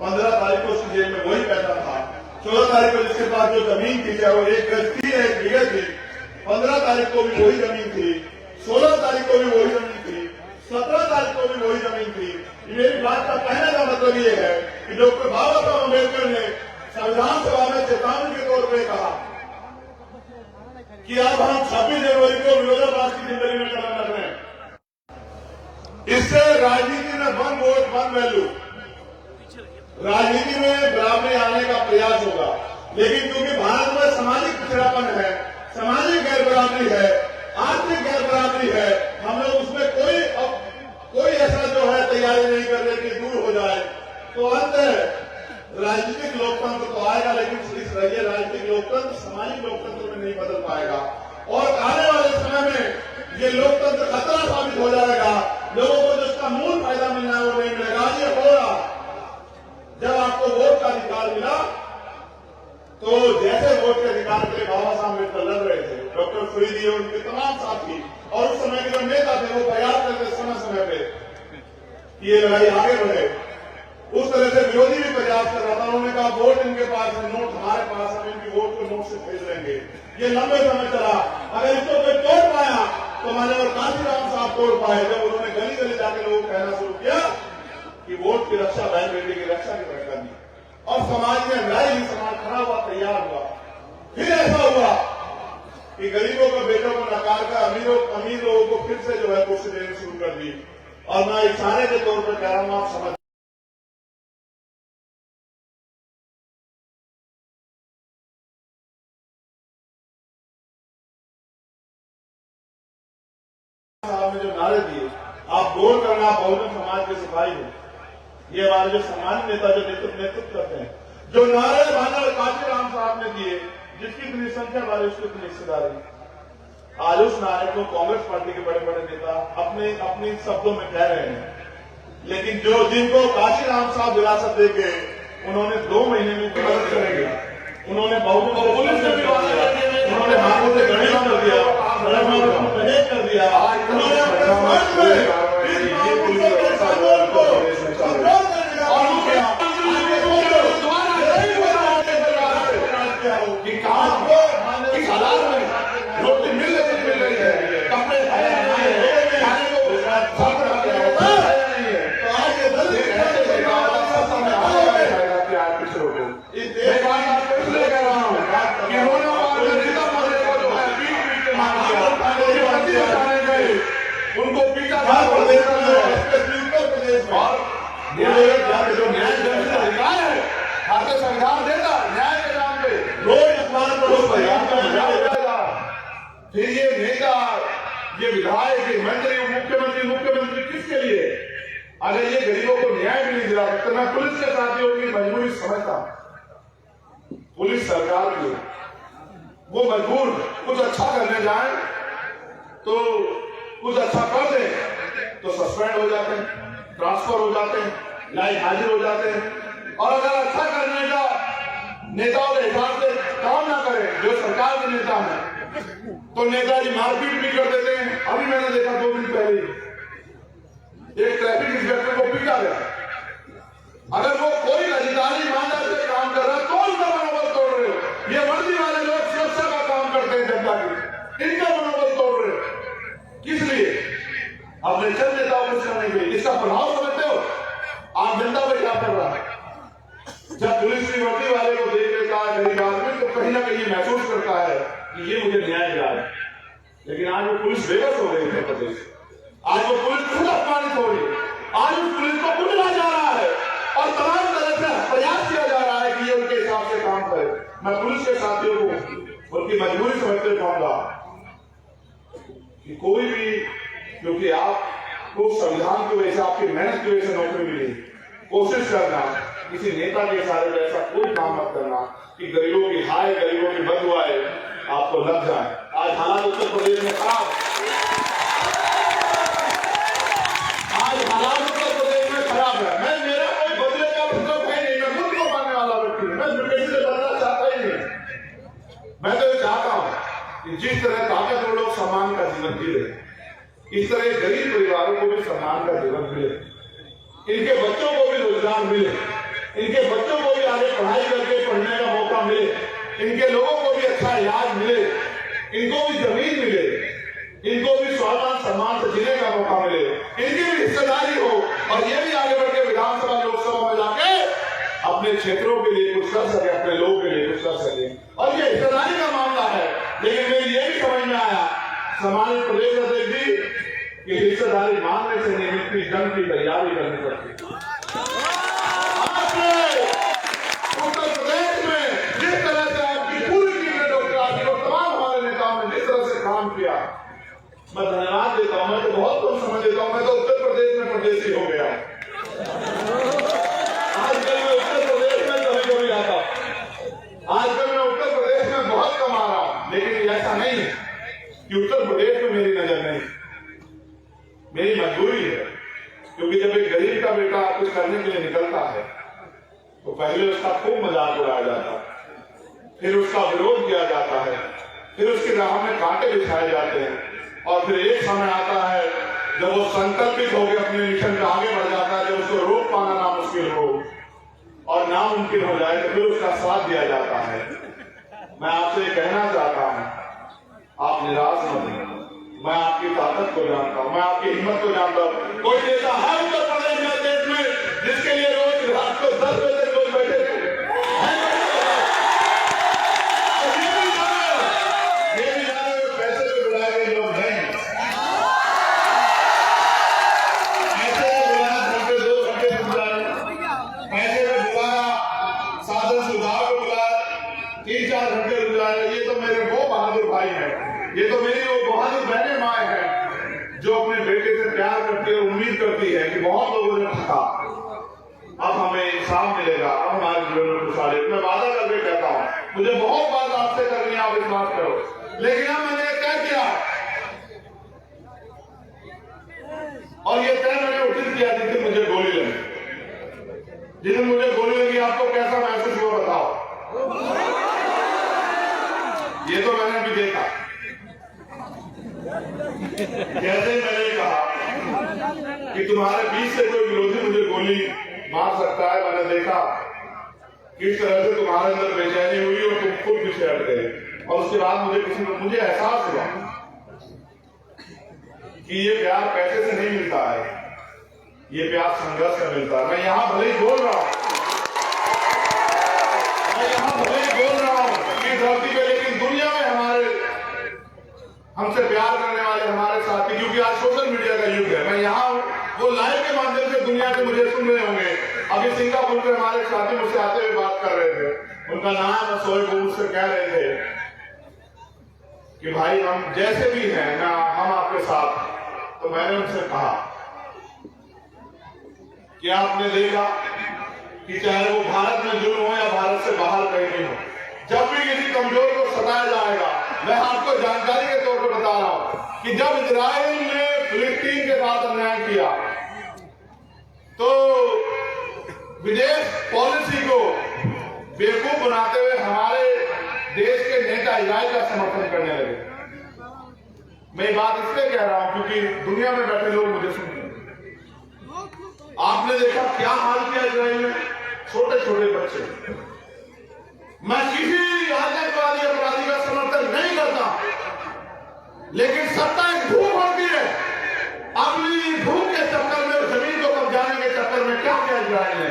15 तारीख को उसकी जेब में वही पैसा था, 14 तारीख को जिसके पास जो जमीन थी, चाहे वो 1 गज थी या 1 बीघा थी, 15 तारीख को भी वही जमीन थी, 16 तारीख को भी वही जमीन थी, 17 तारीख को भी वही जमीन थी। मेरी बात का कहने का मतलब ये है कि डॉक्टर बाबा साहब अम्बेडकर ने संविधान सभा में चेतावनी के तौर पर कहा कि अब हम 26 जनवरी को विरोधाभास की जिंदगी में कदम रख रहे हैं। इससे राजनीति में 1 वोट 1 वैल्यू, राजनीति में बराबरी आने का प्रयास होगा, लेकिन क्योंकि भारत में सामाजिक पिछड़ापन है, सामाजिक गैर बराबरी है, आर्थिक गैर बराबरी है, हम लोग उसमें कोई ऐसा जो है तैयारी नहीं कर रहे कि दूर हो जाए, तो अंत राजनीतिक लोकतंत्र तो आएगा, लेकिन इस राजनीतिक लोकतंत्र सामाजिक लोकतंत्र में नहीं बदल पाएगा और आने वाले समय में ये लोकतंत्र खतरा साबित हो जाएगा। लोगों को जिसका मूल फायदा मिलना है वो नहीं मिलेगा। ये हो रहा, जब आपको वोट का अधिकार मिला तो जैसे वोट के अधिकार के लिए बाबा साहब अम्बेडकर लड़ रहे थे, डॉक्टर फरीदी और उनके तमाम साथी और उस समय के जो नेता थे वो प्रयास करते समय समय पे ये लड़ाई आगे बढ़े। उस तरह से विरोधी भी प्रयास कर रहा था। उन्होंने कहा वोट इनके पास है, नोट हमारे पास है, इनकी वोट को नोट से भेज देंगे। ये लंबे समय चला। अगर इसको कोई तोड़ पाया तो मान्यवर कांशीराम साहब तोड़ पाए, जब उन्होंने गली गली जाकर लोगों को कहना शुरू किया कि वोट की रक्षा बहन बेटी की रक्षा की तरह करनी, और समाज में न्याय ही समाज खड़ा हुआ, तैयार हुआ। फिर ऐसा हुआ कि गरीबों के बेटों को नकार कर अमीर लोगों को फिर से जो है कुर्सी देनी शुरू कर दी। और मैं इशारे के तौर पर कह रहा हूं, आप समझ साहब ने जो नारे दिए, आप गोल करना, बहुजन समाज के सिपाही हो, ये हमारे जो सम्मानित नेता जो नेतृत्व करते हैं, जो नारे मानव कांशीराम साहब ने दिए, जिसकी इतनी संख्या वाले उसकी इतनी हिस्सेदारी, आज उस नारे को कांग्रेस पार्टी के बड़े बड़े नेता अपने शब्दों में कह रहे हैं। लेकिन जो जिनको कांशीराम साहब विरासत देके उन्होंने 2 महीने में मदद करेंगे, उन्होंने बहुजन को पुलिस से भी उन्होंने हाथों से गणेश कर दिया, प्रदेश कर दिया, उन्होंने अपने समाज में रोटी मिल रही है, कपड़े उनको पीटा जो न्याय अधिकार है, भारतीय संविधान देता न्याय के नाम पे रोज अखबार पर फिर ये नेता, ये विधायक, ये मंत्री, मुख्यमंत्री किसके लिए? अगर ये गरीबों को न्याय भी नहीं दिला सकते, मैं पुलिस के साथियों की मजबूरी समझता हूं। पुलिस सरकार की वो मजबूर कुछ अच्छा करने जाए तो कुछ अच्छा कर दे तो सस्पेंड हो जाते हैं, ट्रांसफर हो जाते हैं, लाइव हाजिर हो जाते हैं। और अगर अच्छा करने का नेताओं के हिसाब से काम ना करें, जो सरकार के नेता हैं, तो नेताजी मारपीट भी कर देते हैं। अभी मैंने देखा 2 दिन पहले एक ट्रैफिक इंस्पेक्टर को पीटा गया। अगर वो कोई अधिकारी ईमानदार से काम कर रहा है तो उनका मनोबल तोड़ रहे हो। ये वर्दी वाले लोग सुरक्षा का काम करते हैं जनता की, इनका मनोबल तोड़ रहे हो। किस लिए? अपने चंद नेताओं को करने के लिए। इसका प्रभाव समझते हो आप जनता पर क्या कर रहा है? जब पुलिस की वर्दी वाले को देख लेता है गरीब आदमी, तो कहीं ना कहीं महसूस करता है कि ये मुझे न्याय मिला है। लेकिन आज वो पुलिस बेबस हो गई उत्तर प्रदेश, आज वो पुलिस खुद अपमानित हो रही है। आज उस पुलिस को कुचला जा रहा है और तमाम तरह से प्रयास किया जा रहा है कि ये उनके हिसाब से काम करे। मैं पुलिस के साथियों को उनकी मजबूरी समझते चाहूंगा कि कोई भी, क्योंकि आपको संविधान की वजह से, आपकी मेहनत की वजह से नौकरी मिली, कोशिश करना किसी नेता के इशारे पर ऐसा कोई काम मत करना कि गरीबों की हाय, गरीबों की बददुआएं आपको लग जाए। आज हालात उत्तर प्रदेश में खराब, आज हालात उत्तर प्रदेश में खराब है। मेरा कोई बदले का मतलब है नहीं, मैं खुद को पाने वाला व्यक्ति हूं, मैं किसी से बदलना चाहता ही नहीं। मैं तो ये चाहता हूं कि जिस तरह ताकतवर लोग सम्मान का जीवन जी रहे, इस तरह गरीब परिवारों को भी सम्मान का जीवन मिले, इनके बच्चों को भी रोजगार मिले, इनके बच्चों को भी आगे पढ़ाई करके पढ़ने का मौका मिले, इनके लोगों को भी अच्छा इलाज मिले, इनको भी जमीन मिले, इनको भी स्वाभिमान सम्मान से जीने का मौका मिले, इनकी भी हिस्सेदारी हो और ये भी आगे बढ़ के विधानसभा लोकसभा में जाके अपने क्षेत्रों के लिए कुछ कर सके, अपने लोगों के लिए कुछ कर सके। और ये हिस्सेदारी का मामला है, लेकिन मेरी ये भी समझ में आया सामान्य प्रदेश अध्यक्ष जी की हिस्सेदारी मांगने से नहीं मिलती, जंग की तैयारी करनी पड़ती। उत्तर प्रदेश में जिस तरह से आपकी पूरी टीम ने डॉक्टर आदि और तमाम हमारे नेताओं ने जिस तरह से काम किया, मैं धन्यवाद देता हूं। मैं तो बहुत कम समझ देता हूं, मैं तो उत्तर प्रदेश में परदेसी हो गया। आजकल मैं उत्तर प्रदेश में कभी कभी आता हूं, आजकल मैं उत्तर प्रदेश में बहुत कम आ रहा हूं, लेकिन ऐसा नहीं है कि उत्तर प्रदेश में मेरी नजर नहीं, मेरी मजबूरी है। क्योंकि जब एक गरीब का बेटा कुछ करने के लिए निकलता है तो पहले उसका खूब मजाक उड़ाया जाता है, फिर उसका विरोध किया जाता है, फिर उसकी राह में कांटे बिछाए जाते हैं, और फिर एक समय आता है जब वो संकल्पित होकर अपने मिशन पे आगे बढ़ जाता है, जब उसको रोक पाना नामुश्किल हो और नामुमकिन हो जाए तो फिर उसका साथ दिया जाता है। मैं आपसे कहना चाहता हूं, आप निराश मत हों। मैं आपकी ताकत को जानता हूं, मैं आपकी हिम्मत को जानता हूं। कोई नेता है उत्तर प्रदेश में, देश में, जिसके लिए रोज रात को 10 बजे तक लोग बैठे थे? ये भी जाने पैसे पे बुलाए गए लोग नहीं, ऐसे बुलाया घंटे 2 घंटे बुलाए, पैसे पे बुलाया, साधन सुधार को बुलाया, 3-4 घंटे बुलाए। ये तो मेरे वो बहादुर भाई है, ये तो मेरी वो बहादुर बहनें माए हैं जो अपने बेटे से प्यार करती है और उम्मीद करती है कि बहुत लोगों ने ठगा, अब हमें इंसाफ मिलेगा, अब हमारे जीवन में खुशहाली। मैं वादा करके कहता हूं, मुझे बहुत बात आपसे करनी है, आप विश्वास करो, लेकिन अब मैंने तय किया और ये तय मैंने उस दिन किया जिस दिन मुझे गोली लगी। जिस दिन मुझे गोली लगी आपको कैसा महसूस हुआ बताओ? ये तो मैंने भी देखा। जैसे ही मैंने कहा कि तुम्हारे बीच से कोई विरोधी मुझे गोली मार सकता है, मैंने देखा किस तरह से तुम्हारे अंदर बेचैनी हुई और तुम खुद पीछे हट गए। और उसके बाद मुझे एहसास हुआ कि ये प्यार पैसे से नहीं मिलता है, ये प्यार संघर्ष से मिलता है। मैं यहां भले ही बोल रहा हूं, इस धरती पे, लेकिन दुनिया में हमसे प्यार करने वाले हमारे साथी, क्योंकि आज सोशल मीडिया का युग है, मैं यहाँ वो लाइव के माध्यम से दुनिया से मुझे सुन रहे होंगे। अभी सिंगापुर के हमारे साथी मुझसे आते हुए बात कर रहे थे, उनका नाम सोएब, मुझसे कह रहे थे कि भाई हम जैसे भी हैं ना, हम आपके साथ। तो मैंने उनसे कहा कि आपने देखा कि चाहे वो भारत में जुल्म हो या भारत से बाहर कहीं भी हो, जब भी किसी कमजोर को सताया जाएगा, मैं आपको जानकारी के तौर पर बता रहा हूं कि जब इजराइल ने फिलिस्तीन के साथ अन्याय किया तो विदेश पॉलिसी को बेवकूफ बनाते हुए हमारे देश के नेता इजराइल का समर्थन करने लगे। मैं बात इसलिए कह रहा हूं क्योंकि दुनिया में बैठे लोग मुझे सुनते हैं। आपने देखा क्या हाल किया इजराइल में, छोटे छोटे बच्चे। मैं किसी आतंकवादी अपराधी का समर्थन नहीं करता, लेकिन सत्ता एक भूख होती है। अपनी भूख के चक्कर में, जमीन को कब्जाने के चक्कर में क्या किया इजराइल ने,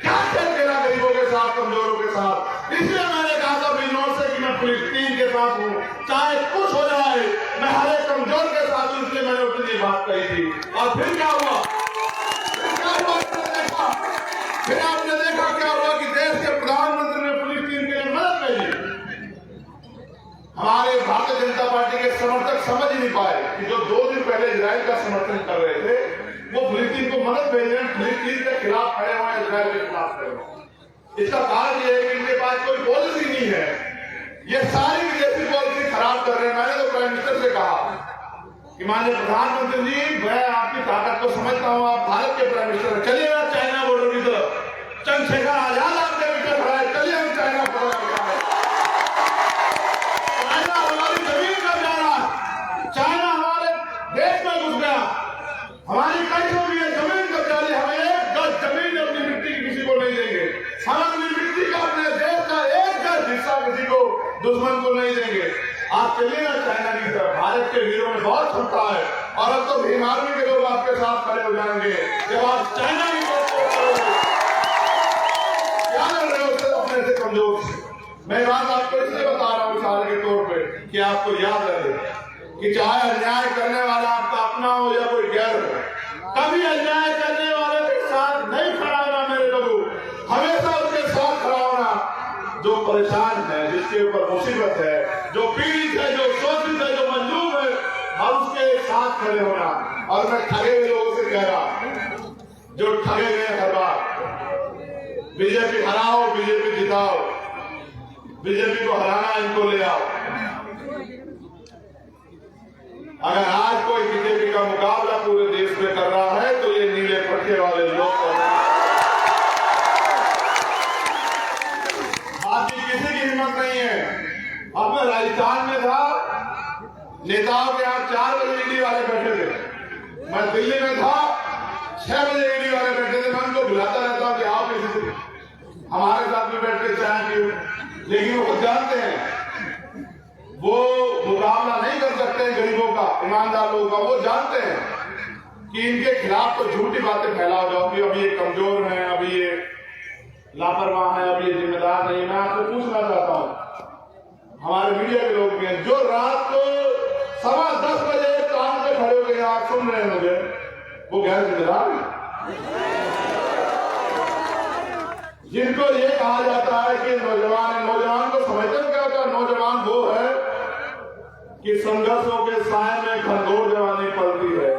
क्या खेला गरीबों के साथ, कमजोरों के साथ। इसलिए मैंने कहा था बिजनौर से कि मैं फिलिस्तीन के साथ हूं, चाहे कुछ हो जाए, मैं हर एक कमजोर के साथ हूं। इसलिए मैंने उतनी बात कही थी। और फिर क्या हुआ? फिर आपने देखा क्या हुआ कि देश के प्रधानमंत्री ने फिलिस्तीन के लिए मदद भेजी। हमारे भारतीय जनता पार्टी के समर्थक समझ ही नहीं पाए कि जो 2 दिन पहले इजराइल का समर्थन कर रहे थे, वो फिलिस्तीन को मदद भेज रहे हैं, फिलिस्तीन के खिलाफ खड़े हुए, इजराइल के खिलाफ खड़े हुए। इसका कारण यह है कि इनके पास कोई पॉलिसी नहीं है, ये सारी विदेशी पॉलिसी खराब कर रहे हैं। मैंने तो प्राइम मिनिस्टर से कहा कि माननीय प्रधानमंत्री जी, मैं आपकी ताकत को समझता हूं, आप भारत के प्राइम मिनिस्टर, चलिए आप चाइना बॉर्डर की तरफ, चंद्रशेखर आजाद आपके पीछे खड़ा है, चलिए हम चाइना बॉर्डर की तरफ। चाइना हमारी जमीन पर जा रहा है, चाइना हमारे देश में घुस आप चलिए ना चाइना की तरफ, भारत के वीरों में बहुत क्षमता है और अब तो भीम आर्मी के लोग आपके साथ खड़े हो जाएंगे जब आप चाइना की तरफ क्या कर रहे हो उससे अपने से कमजोर से। मैं बात आपको इसलिए बता रहा हूँ मिसाल के तौर पे कि आपको याद रहे कि चाहे अन्याय करने वाला आपका अपना हो या कोई गैर हो, कभी अन्याय करने वाले के साथ नहीं खड़ा होना मेरे लोगों, हमेशा उसके साथ खड़ा होना। जो परेशान है, जिसके ऊपर मुसीबत है, जो पीड़ित है, जो शोषित है, जो मजलूम है, और उसके साथ खड़े होना। और मैं ठगे हुए लोगों से कह रहा, जो ठगे गए हर बार, बीजेपी हराओ, बीजेपी जिताओ, बीजेपी को हराना, इनको ले आओ। अगर आज कोई बीजेपी का मुकाबला पूरे देश में कर रहा है तो ये नीले पट्टे वाले लोग कर रहे हैं। बाकी किसी की हिम्मत नहीं है। अब मैं राजस्थान में था, नेताओं के यहाँ 4 बजे ईडी वाले बैठे थे। मैं दिल्ली में था, 6 बजे ईडी वाले बैठे थे। मैं उनको बुलाता रहता हूँ कि आओ किसी से हमारे साथ में बैठ के चाय पियो, लेकिन वो जानते हैं वो मुकाबला नहीं कर सकते गरीबों का, ईमानदार लोगों का। वो जानते हैं कि इनके खिलाफ तो झूठी बातें फैलाओ जाओ कि अभी ये कमजोर हैं, अभी ये लापरवाह है, अभी ये जिम्मेदार नहीं। मैं आपको पूछना चाहता हूँ, हमारे मीडिया के लोग भी हैं जो रात को 10:15 बजे काम पे खड़े हो गए, आप सुन रहे हैं मुझे, वो गैर जिम्मेदार है। जिनको ये कहा जाता है कि नौजवान को समझते हो क्या होता है? नौजवान वो है कि संघर्षों के साय में घनघोर जवानी पलती है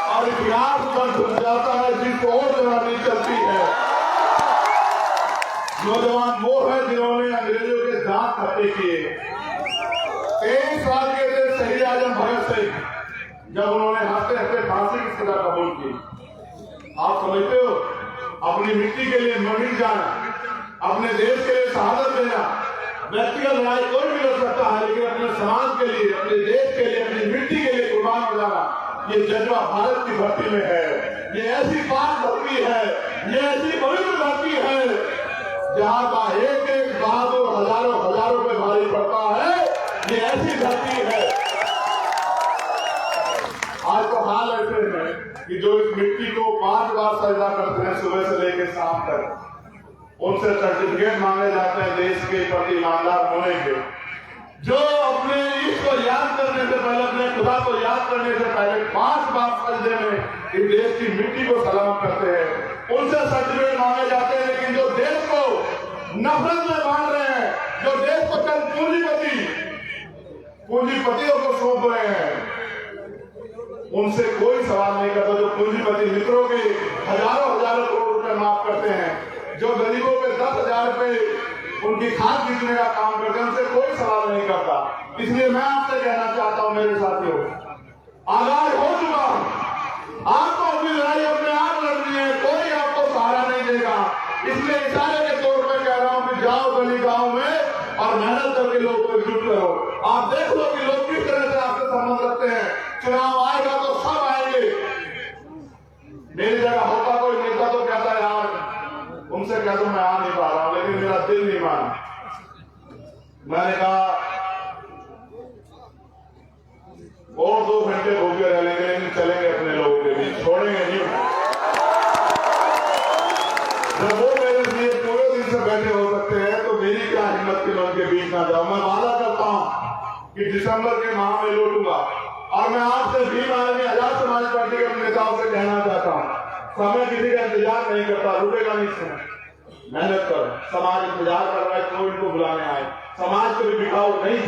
और इतिहास पर घुस जाता है जिसको और जवानी चलती है। नौजवान वो है जिन्होंने अंग्रेजों के दांत खट्टे किए। 23 साल के थे शहीद आजम भगत सिंह, जब उन्होंने हंसते हंसते फांसी की सजा कबूल की। आप समझते हो, अपनी मिट्टी के लिए मर जाना, अपने देश के लिए शहादत देना, व्यक्तिगत लड़ाई कोई भी लड़ सकता है, लेकिन अपने समाज के लिए, अपने देश के लिए, अपनी मिट्टी के लिए कुर्बान हो जाना, ये जज्बा भारत की धरती में है। ये ऐसी पाक धरती है, ये ऐसी पवित्र धरती है जहाँ का एक एक बहादुर हजारों पे भारी पड़ता है। ये ऐसी धरती है। आज तो हाल ऐसे है कि जो इस मिट्टी को 5 बार सजदा करते हैं सुबह से लेकर शाम तक, उनसे सर्टिफिकेट मांगे जाते हैं देश के प्रति ईमानदार होने के। जो अपने ईश्वर को याद करने से पहले, अपने खुदा को याद करने से पहले 5 बार सजदे में इस देश की मिट्टी को सलाम करते हैं, उनसे सर्टिफिकेट मांगे जाते हैं। लेकिन जो देश को नफरत में बांध रहे हैं, जो देश को चंद पूंजीपतियों को सौंप रहे हैं, उनसे कोई सवाल नहीं करता। जो पूंजीपति मित्रों के हजारों करोड़ रुपए माफ करते हैं, जो गरीबों पे 10,000 रुपए उनकी खाद बीतने का काम करते हैं, उनसे कोई सवाल नहीं करता। इसलिए मैं आपसे कहना चाहता हूं मेरे साथियों, आगाज हो चुका हूं, आपको अपनी लड़ाई अपने आप लड़नी है, कोई आपको सहारा नहीं देगा। इसलिए इशारे के तौर पर कह रहा हूं कि जाओ गली गांव में और मेहनत करके लोग को एकजुट करो। आप देख लो कि लोग किस तरह से आपसे संबंध रखते हैं। चुनाव आएगा तो सब आएंगे। मेरी जगह होता कोई नेता तो कहता है यार उनसे कह दो मैं आ नहीं पा रहा हूं, लेकिन मेरा दिल नहीं माना। मैंने कहा और 2 घंटे भूखे रह लेंगे, लेकिन चलेंगे अपने लोगों के बीच, छोड़ेंगे नहीं। जब वो मेरे लिए पूरे दिन से बैठे हो सकते हैं तो मेरी क्या हिम्मत की मैं उनके बीच ना जाऊं। मैं वादा करता हूं कि दिसंबर के माह में लौटूंगा और मैं आपसे भीम आर्मी आजाद समाज पार्टी के नेताओं से कहना चाहता हूं, समय किसी का इंतजार नहीं करता, रुकेगा नहीं समय। मेहनत करो, समाज इंतजार कर रहा है, कोई इनको बुलाने आए। समाज कभी बिकाऊ नहीं,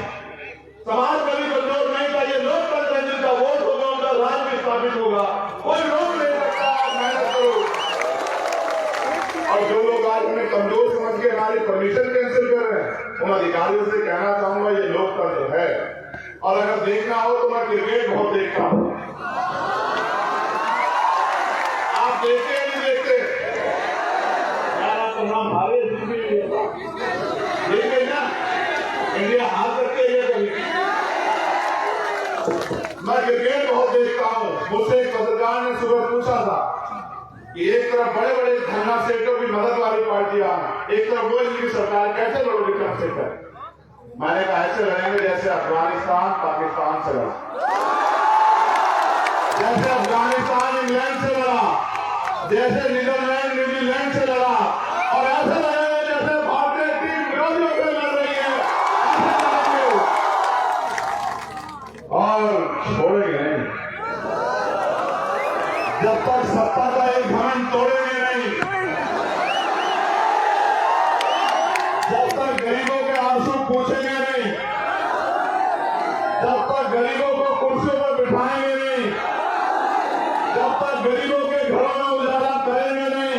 समाज कभी कमजोर नहीं था। ये लोकतंत्र है, जिनका वोट होगा उनका राज भी स्थापित होगा, कोई रोक नहीं सकता। मेहनत करो। और जो लोग आज हमें कमजोर समझ के हमारी परमिशन कैंसिल कर रहे हैं, उन अधिकारियों से कहना चाहूंगा ये लोकतंत्र है। और अगर देखना हो तो मैं क्रिकेट बहुत देखता हूं। आप देखते हैं नहीं देखते यार? आप नाम हारे देखिए ना, इंडिया हार सकते है कभी। मैं क्रिकेट बहुत देखता हूं। मुझसे एक पत्रकार ने सुबह पूछा था कि एक तरफ बड़े बड़े धरना सेठों की मदद वाली पार्टियां, एक तरफ वो इनकी सरकार, कैसे लड़ोगे चंद्रशेखर? मैंने कहा ऐसे लड़ेंगे जैसे अफगानिस्तान पाकिस्तान से लड़ा, जैसे अफगानिस्तान इंग्लैंड से लड़ा, जैसे नीदरलैंड न्यूजीलैंड से लड़ा, और ऐसे लड़ेंगे जैसे भारतीय टीम विरोधियों से लड़ रही है, ऐसे लड़ेंगे और छोड़ेंगे नहीं। जब तक सत्ता का एक घमंड तोड़ेंगे नहीं, जब तक गरीबों के आंसू पूछेंगे नहीं, जब तक गरीबों को कुर्सियों पर बिठाएंगे नहीं, जब तक गरीबों के घरों में उजाला करेंगे नहीं,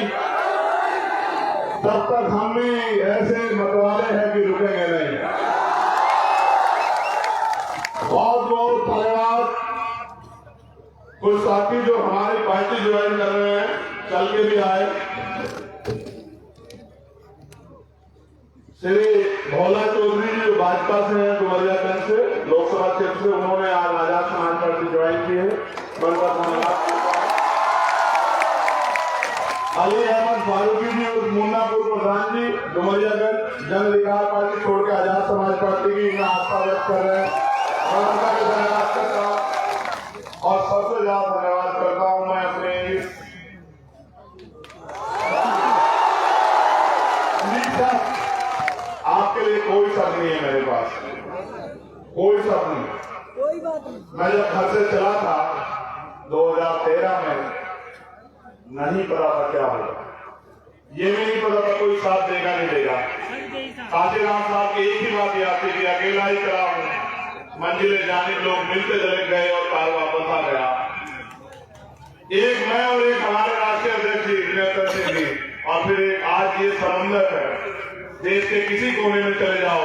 तब तक हम भी ऐसे मतवाले हैं कि रुकेंगे नहीं। बहुत बहुत धन्यवाद। कुछ साथी जो हमारी पार्टी ज्वाइन कर रहे हैं, चल के भी आए। श्री भोला चौधरी जी जो भाजपा से हैं, डुमरियागंज से, लोकसभा क्षेत्र से, उन्होंने आज आजाद समाज पार्टी ज्वाइन की है। उनका धन्यवाद। अली अहमद फारूकी जी और मुन्नापुर प्रधान जी, डुमरियागंज, जन अधिकार पार्टी छोड़ के आजाद समाज पार्टी की मैं आस्था व्यक्त कर रहे हैं। मैं उनका भी धन्यवाद करता हूँ और सबसे ज्यादा धन्यवाद करता हूँ मैं अपने इस आपके लिए कोई शब्द नहीं है मेरे पास, कोई शब्द नहीं, कोई बात नहीं। मैं जब घर से चला था 2013 में, नहीं पता था क्या होगा, ये भी नहीं पता था कोई साथ देगा नहीं देगा। काशीराम साहब की एक ही बात याद थी कि अकेला ही चला हूं, मंजिले जाने लोग मिलते चले गए और कार वापस आ गया। एक मैं और एक हमारे राष्ट्रीय अध्यक्ष विनय सिंह जी, और फिर एक आज ये समंदर है। देश के किसी कोने में चले जाओ,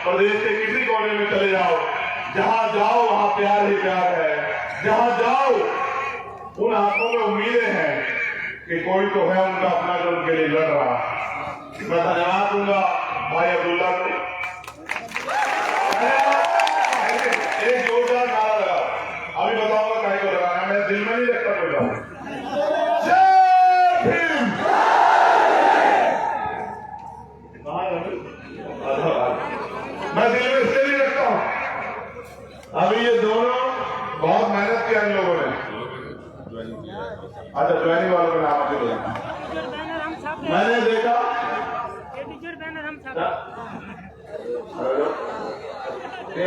प्रदेश के किसी कोने में चले जाओ, जहां जाओ वहां प्यार ही प्यार है। जहां जाओ उन आंखों में उम्मीदें हैं कि कोई तो है उनका अपना जो उनके लिए लड़ रहा। मैं धन्यवाद दूंगा भाई अब्दुल्ला को। एक जोरदार नारा लगा, अभी बताऊंगा कहीं को लगाना, मैं दिल में नहीं रखता कोई बात। मैं दिल में इसलिए नहीं रखता हूं, अभी ये दोनों बहुत मेहनत किया इन लोगों ने। अच्छा, ज्वाइनिंग वालों का नाम आपको मैंने देखा,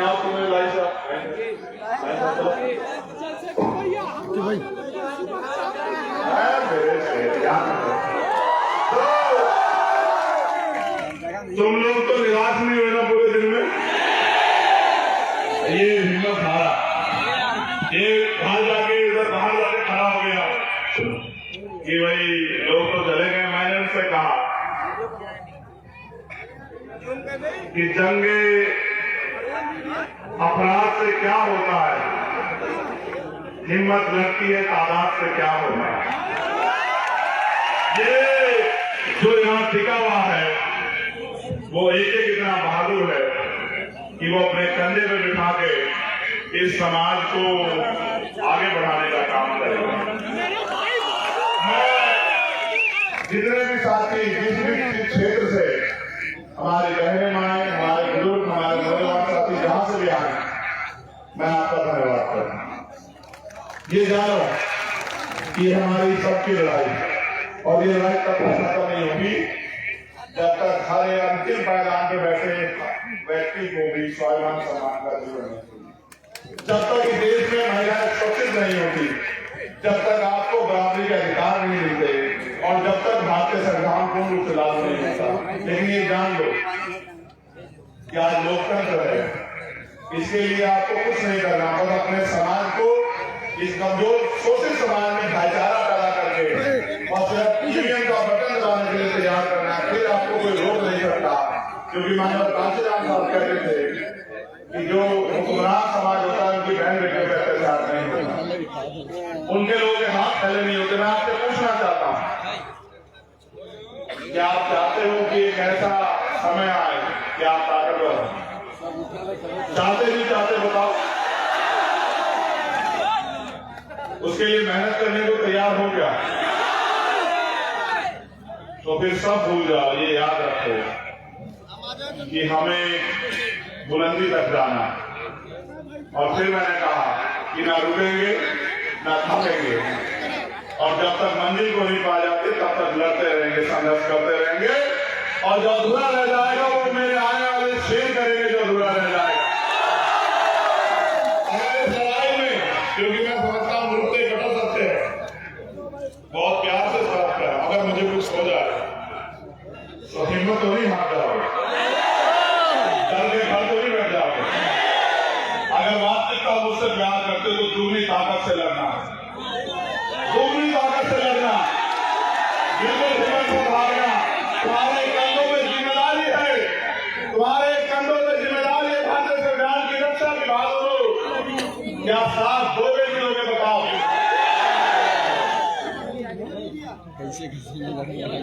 आप तुम्हें लाई तुम लोग तो निराश नहीं हुए ना पूरे दिन में। ये हिम्मत हारा, ये बाहर जाके इधर बाहर जाके खड़ा हो गया कि भाई लोग तो चले गए। मैंने उनसे कहा कि जंगे अपराध से क्या होता है, हिम्मत लगती है तादाद से क्या होता है। ये जो यहाँ टिका हुआ है वो एक इतना बहादुर है कि वो अपने कंधे पे बिठा के इस समाज को आगे बढ़ाने का काम करेगा। मैं जितने भी साथी जिस भी क्षेत्र से, हमारे बहने माए, हमारे बुजुर्ग, हमारे नौजवान साथी जहां से भी आए, मैं आपका धन्यवाद करता हूं। ये जानो कि हमारी सबकी लड़ाई, और ये लड़ाई तब तक खत्म नहीं होगी जब तक हर अंतिम मैदान पे बैठे व्यक्ति को भी स्वाभिमान सम्मान का जीवन नहीं। जब तक इस देश में महिलाएं सुरक्षित नहीं होती, जब तक आपको बराबरी के अधिकार नहीं मिलते, और जब तक भारतीय संविधान पूर्ण रूप से लागू नहीं होता। लेकिन ये जान लो कि आज लोकतंत्र है, इसके लिए आपको कुछ नहीं करना, बस अपने समाज को, इस कमजोर शोषित समाज में भाईचारा पैदा करके और सिर्फ यूनियन का बटन दबाने के लिए तैयार करना है। फिर आपको कोई रोक नहीं सकता, क्योंकि मानव काशीराम साहब कहते थे कि जो हुक्मरान समाज होता है उनकी बहन बेटियों पर अत्याचार नहीं होता, उनके लोगों के हाथ फैले नहीं होते। मैं आपसे पूछना चाहता हूँ, क्या आप चाहते हो कि एक ऐसा समय आए कि आप ताकतवर हो? चाहते नहीं चाहते बताओ? उसके लिए मेहनत करने को तैयार हो गया तो फिर सब भूल जाओ। ये याद रखो कि हमें बुलंदी तक जाना। और फिर मैंने कहा कि ना रुकेंगे ना थकेंगे, और जब तक मंजिल को नहीं पा जाते तब तक लड़ते रहेंगे, संघर्ष करते रहेंगे। और जो अधूरा रह जाएगा वो मेरे आने वाले शेर करेंगे जो अधूरा रह जाएगा। इस लड़ाई में, क्योंकि मैं समझता हूँ रुकते कटो सकते हैं, बहुत प्यार से साथ कर, अगर मुझे कुछ हो जाए तो हिम्मत तो नहीं हार जाओगे, डर के घर तो नहीं बैठ जाओगे। अगर वास्तविकता मुझसे प्यार करते तो दूसरी ताकत से लड़ना, दूसरी ताकत से लड़ना, बिल्कुल हिम्मत से भागना। तुम्हारे कंधों में जिम्मेदारी है, तुम्हारे कंधों में जिम्मेदारी है भारतीय संविधान की रक्षा की। बहादुरों, क्या साथ दोगे कि दोगे बताओ।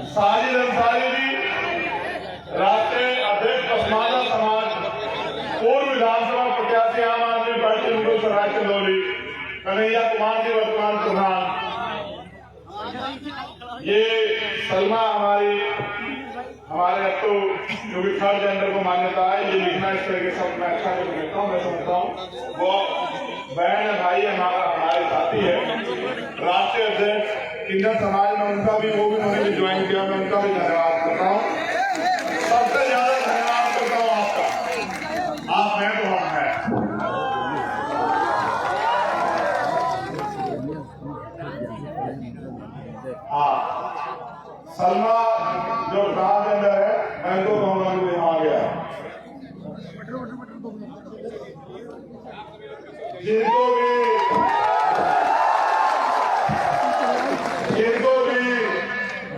साजिद अंसारी जी, राष्ट्रीय अध्यक्ष पसमानदा समाज, पूर्व विधानसभा प्रत्याशी आम आदमी पार्टी मुगलसराय चंदौली, कन्हैया कुमार जी वर्तमान प्रधान। ये सलमा हमारे अब तो जो भी थर्ड जेंडर को मान्यता है, ये लिखना इस तरह के शब्द मैं अच्छा नहीं लिखता हूँ, मैं समझता हूँ वो बहन है, भाई है, हमारे साथी है। राष्ट्रीय अध्यक्ष किन्नर समाज में उनका भी वो भी उन्होंने ज्वाइन किया, मैं उनका भी धन्यवाद करता हूँ। सबसे ज्यादा धन्यवाद करता हूँ आपका, आप हैं तो हम हैं। हाँ, सलमा जो ट्रांसजेंडर है, मैं तो कहूँगा कि वहां गया, जिनको भी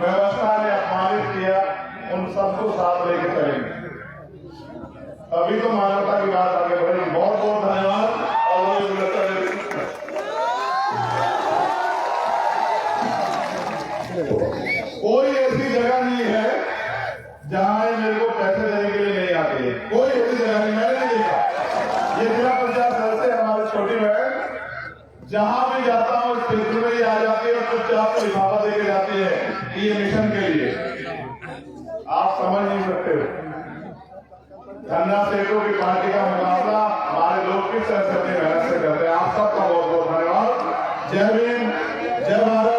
व्यवस्था ने अपमानित किया उन सबको साथ लेके चलेंगे, तभी तो मानवता की बात आगे बढ़ेगी। बहुत बहुत धन्यवाद। कोई ऐसी जगह नहीं है जहां ये मेरे को पैसे देने के लिए नहीं आती है, कोई ऐसी जगह नहीं, मैंने नहीं देखा। ये जिला पंचायत सदस्य हमारी छोटी बहन जहां भी जाता हूँ क्षेत्र में ही आ जाती है और चुपचाप से लिफाफा देके जाती है कि ये मिशन के लिए। आप समझ नहीं सकते हो धन्ना सेठों की पार्टी का मुकाबला हमारे लोग किस तरह से अपनी मेहनत से करते हैं। आप सबका बहुत बहुत धन्यवाद। जय भीम, जय भारत।